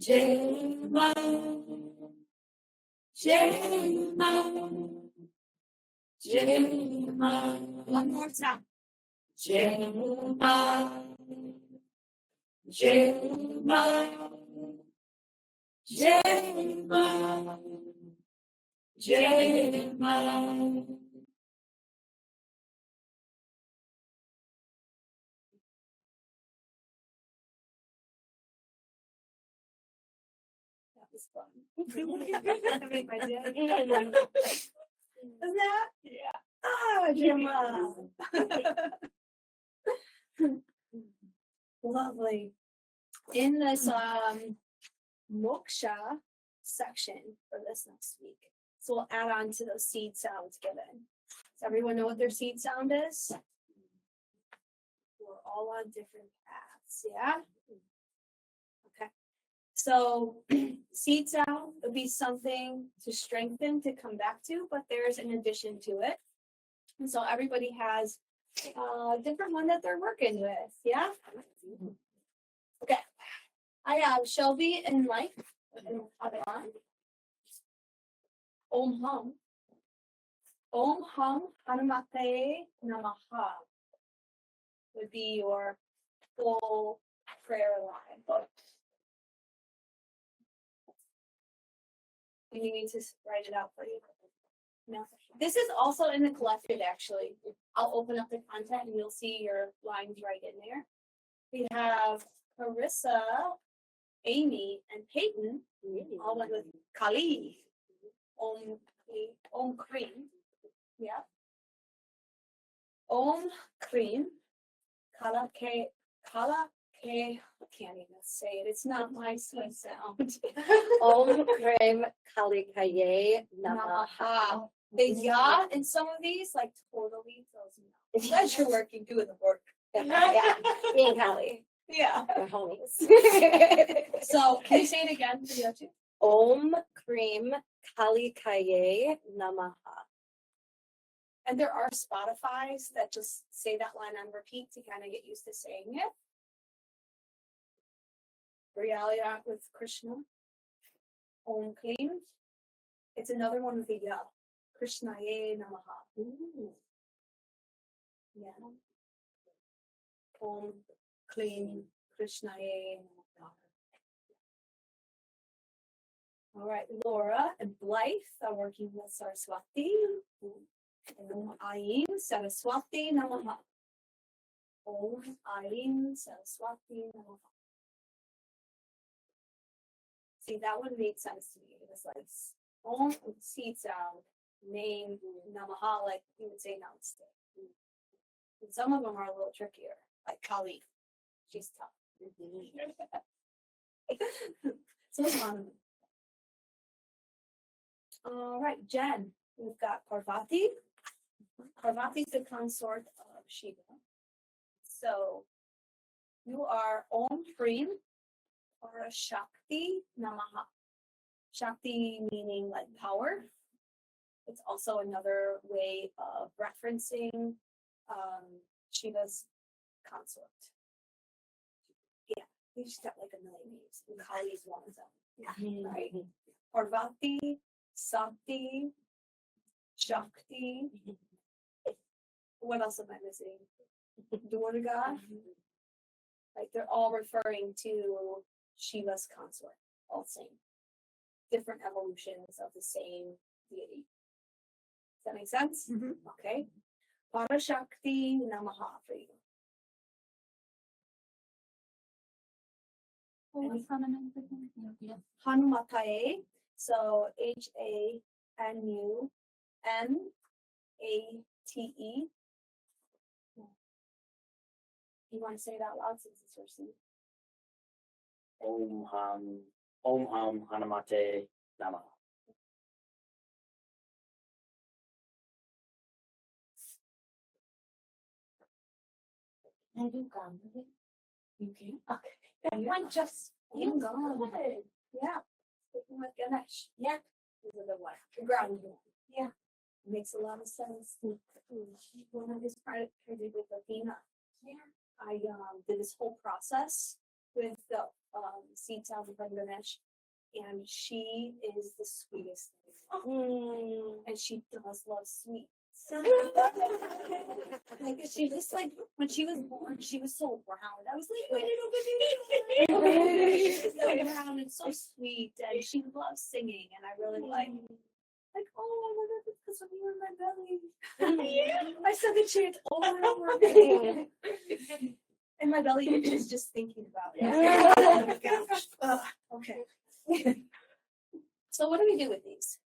Jema, Jema, Jema. One more time. Jema, Jema, Jema, Jema. That was fun. Isn't that? Yeah. Ah, Gemma. Lovely. In this moksha section for this next week, so we'll add on to those seed sounds given. Does everyone know what their seed sound is? We're all on different paths, yeah? Okay. So seed sound would be something to strengthen, to come back to, but there's an addition to it. And so everybody has a different one that they're working with, yeah? Okay. I have Shelby and Mike and Adan. Om Hum. Om Hum Hanumate Namaha would be your full prayer line. Do you need me to write it out for you? No. This is also in the collected, actually. I'll open up the content and you'll see your lines right in there. We have Carissa, Amy, and Peyton all went with Kali. Om Cream. Yeah. Om Cream. Kala K. I can't even say it. It's not my sweet sound. Om Krim Kalikaye Namaha. Namaha. The ya in some of these, like totally throws me off. You guys are working, doing the work. Yeah, me and Callie, Yeah. we're homies. So can you say it again for the other two? Om Krim Kalikaye Namaha. And there are Spotify's that just say that line on repeat to kind of get used to saying it. Reality with Krishna. Om Klim. It's another one with the ya. Krishna ye namaha. Yeah. Om Klim Krishna ye namaha. All right, Laura and Blythe are working with Saraswati. Om Aim Saraswati Namaha. Om Aim Saraswati Namaha. See, that one made sense to me. It was like Om seed sound, name Namaha, like you would say namaste. And some of them are a little trickier, like Kali. She's tough. So it's fun. All right, Jen, we've got Parvati. Parvati is the consort of Shiva. So you are Om Preem or a Shakti Namaha. Shakti meaning like power. It's also another way of referencing Shiva's consort. Yeah, we just got like a million names. And Kali is one of them. Yeah. Right? Parvati, Sakti, Shakti. What else am I missing? Durga. Like they're all referring to Shiva's consort, all same. Different evolutions of the same deity. Does that make sense? Mhm. Okay. Parashakti Namaha for you. Hanumataye. So Hanumate. You want to say it out loud since it's your seat? Om Hum Hanumate Namaha. I do gum with it. You can. Okay. That one just You feels go. good. Yeah. Speaking with Ganesh. Yeah. These are the one. The ground. Yeah. Makes a lot of sense. When I just tried to with Athena, Yeah. I did this whole process with the seed salad from Ganesh, and she is the sweetest thing. And she does love sweets. Like she just like when she was born, she was so round. I was like, she's so round and so sweet, and she loves singing, and I really like, oh, I love it because when you were in my belly, I said the chant over and over again, and my belly is just thinking about it. Oh my gosh. Okay. So what do we do with these?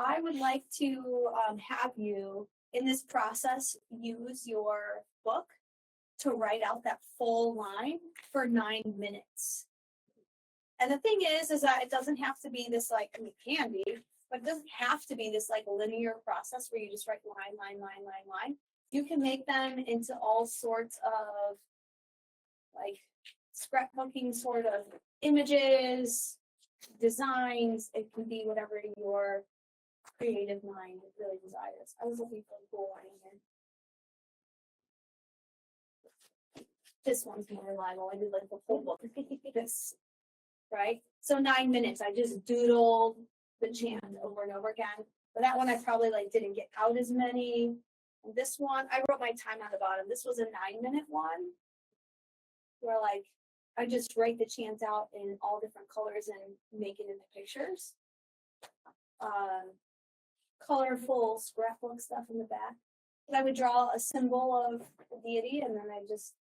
I would like to have you, in this process, use your book to write out that full line for 9 minutes. And the thing is that it doesn't have to be this like, I mean, it can be, but it doesn't have to be this like linear process where you just write line. You can make them into all sorts of like scrapbooking sort of images, designs. It can be whatever your creative mind really desires. I was looking for a cool one here. This one's more reliable. I did like the whole book. This, right? So 9 minutes. I just doodled the chant over and over again. For that one, I probably like didn't get out as many. And this one, I wrote my time on the bottom. This was a 9-minute one, where like I just write the chant out in all different colors and make it into pictures. Colorful scrapbook stuff in the back. And I would draw a symbol of the deity, and then it's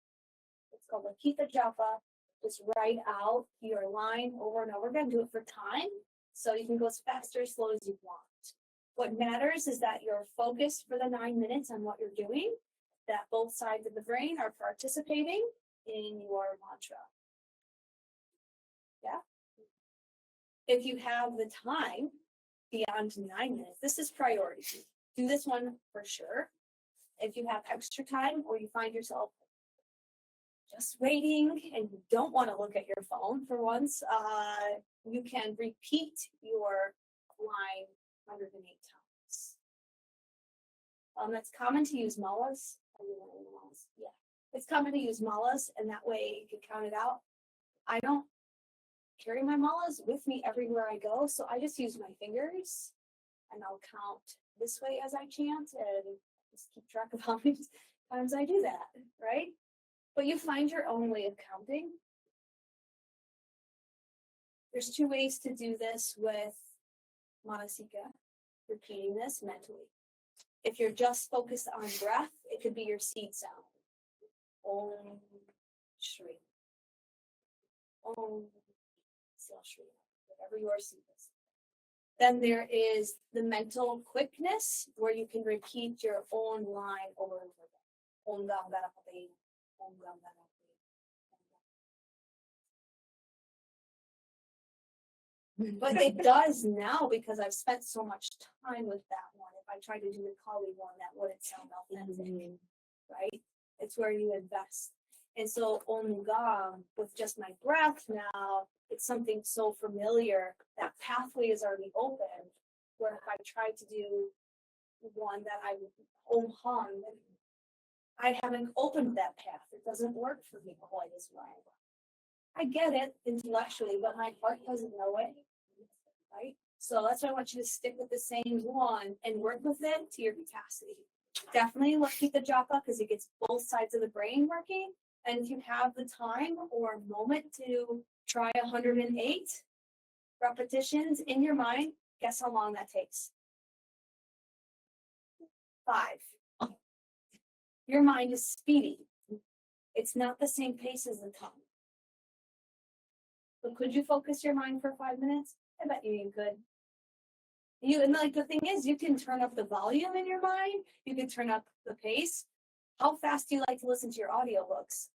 called a Kita Japa. Just write out your line over and over again. Do it for time, so you can go as fast or as slow as you want. What matters is that you're focused for the 9 minutes on what you're doing, that both sides of the brain are participating in your mantra. Yeah. If you have the time beyond 9 minutes, this is priority. Do this one for sure. If you have extra time or you find yourself just waiting and you don't want to look at your phone for once, you can repeat your line 108 times. It's common to use malas. Yeah, it's common to use malas, and that way you can count it out. I don't carry my malas with me everywhere I go, so I just use my fingers, and I'll count this way as I chant, and just keep track of how many times I do that, right? But you find your own way of counting. There's 2 ways to do this with manasika, repeating this mentally. If you're just focused on breath, it could be your seed sound. Om Shri. Om Shri. Whatever your seed is. Then there is the mental quickness, where you can repeat your own line over and over again. Om Gam Ganapati. Om Gam Ganapati. But it does now, because I've spent so much time with that one. If I tried to do the Kali one, that wouldn't sound authentic, right? It's where you invest. And so Om Gam, with just my breath now, it's something so familiar. That pathway is already open. Where if I tried to do one that I would Om Hum, I haven't opened that path. It doesn't work for me quite as well. I get it intellectually, but my heart doesn't know it, right? So that's why I want you to stick with the same one and work with it to your capacity. Definitely keep the japa, because it gets both sides of the brain working. And if you have the time or moment to try 108 repetitions in your mind, guess how long that takes? 5. Your mind is speedy. It's not the same pace as the tongue. But could you focus your mind for 5 minutes? I bet you could. And like the thing is, you can turn up the volume in your mind. You can turn up the pace. How fast do you like to listen to your audiobooks?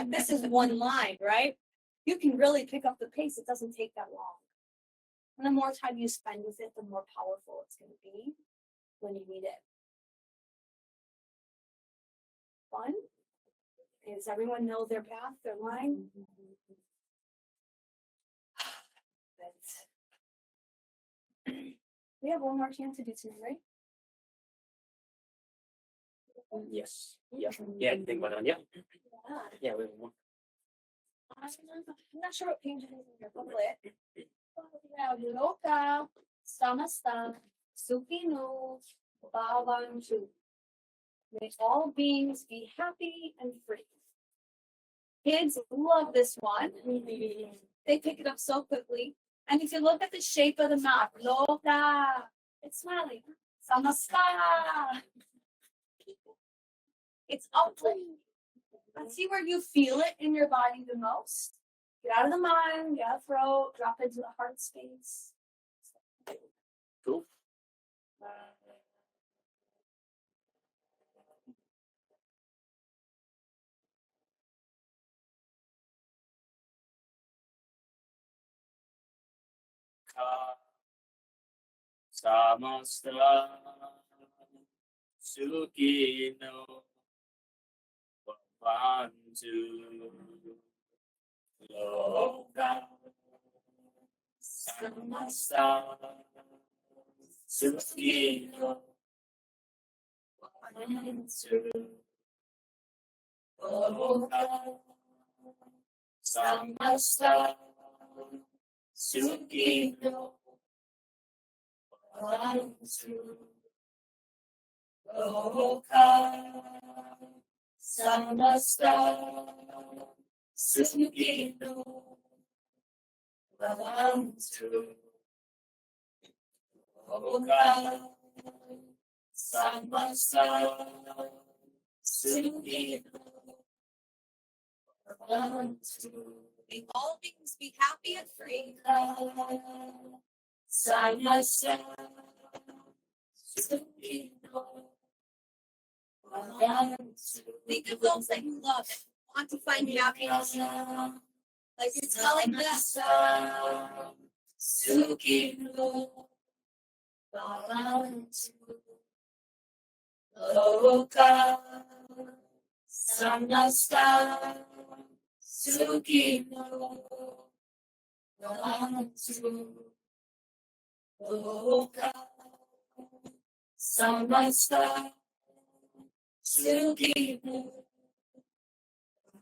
This is one line, right? You can really pick up the pace. It doesn't take that long. And the more time you spend with it, the more powerful it's going to be when you need it. Fun? Does everyone know their path, their line? We have one more chance to do tonight, right? Yes. Yeah. Yeah. You think about that? Yeah. Yeah. We have one. I'm not sure what page it is in your booklet. We have Loka, Samasta, Sukhino, Bhavantu. May all beings be happy and free. Kids love this one. They pick it up so quickly. And if you look at the shape of the mouth, Loka, it's smiling. Samasta. It's ugly. Let's see where you feel it in your body the most. Get out of the mind, get out of the throat, drop into the heart space. Cool. Samasta Sukhino Bhavantu Loka Samasta Sukhino Bhavantu Loka Samasta Sukhino Bhavantu Loka Samasta Sukhino Bhavantu Loka Samasta Sukhino Bhavantu. May all beings be happy and free. Samasta Sukhino Bhavantu. Think of those that you love and want to find happiness. Like you're telling this. Sukhino Bhavantu. Loka Samasta Sukhino Bhavantu. Loka Samasta Sukhino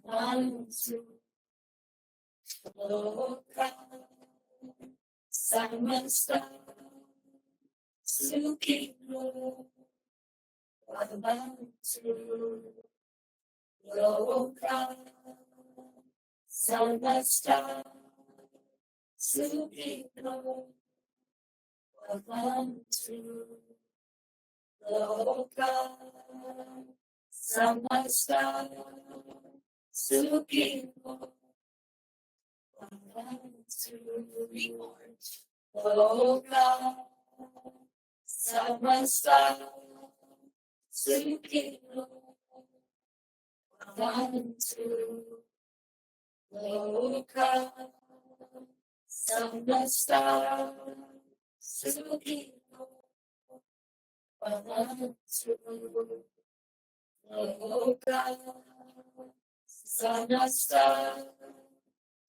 Bhavantu. Loka Samasta Sukhino Bhavantu. Loka Samasta Sukhino Bhavantu. Loka Samasta Sukhino Bhavantu. Loka Samasta Sukhino Bhavantu. Loka Samasta Sukhino Bhavantu. Loka Samasta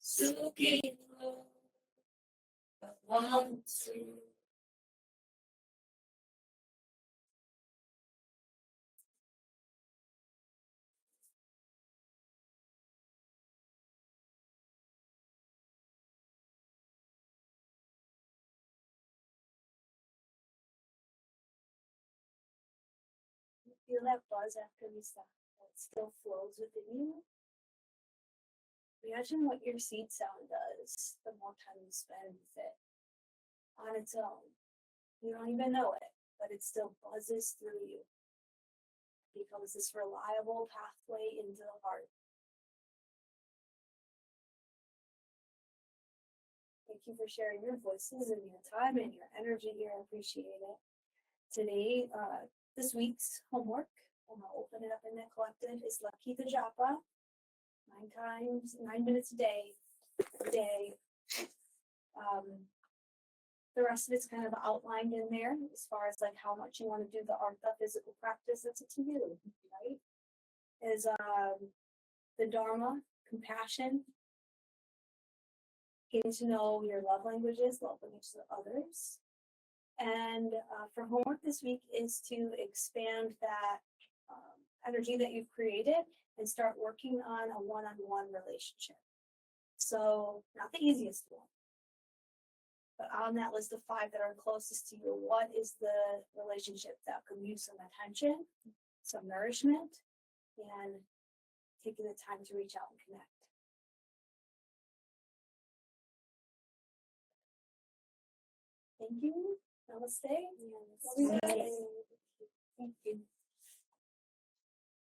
Sukhino Bhavantu. Feel that buzz after we stop. It still flows within you. Imagine what your seed sound does the more time you spend with it on its own. You don't even know it, but it still buzzes through you. It becomes this reliable pathway into the heart. Thank you for sharing your voices and your time and your energy here. I appreciate it. Today, this week's homework, I'm gonna open it up in the collective, is Lakita Japa. 9 minutes a day. The rest of it's kind of outlined in there as far as like how much you want to do the artha physical practice. That's up to you, right? Is the Dharma, compassion, getting to know your love languages, love languages of others. And for homework this week is to expand that energy that you've created and start working on a one-on-one relationship. So not the easiest one. But on that list of 5 that are closest to you, what is the relationship that could use some attention, some nourishment, and taking the time to reach out and connect? Thank you. Namaste. Love you guys. Thank you.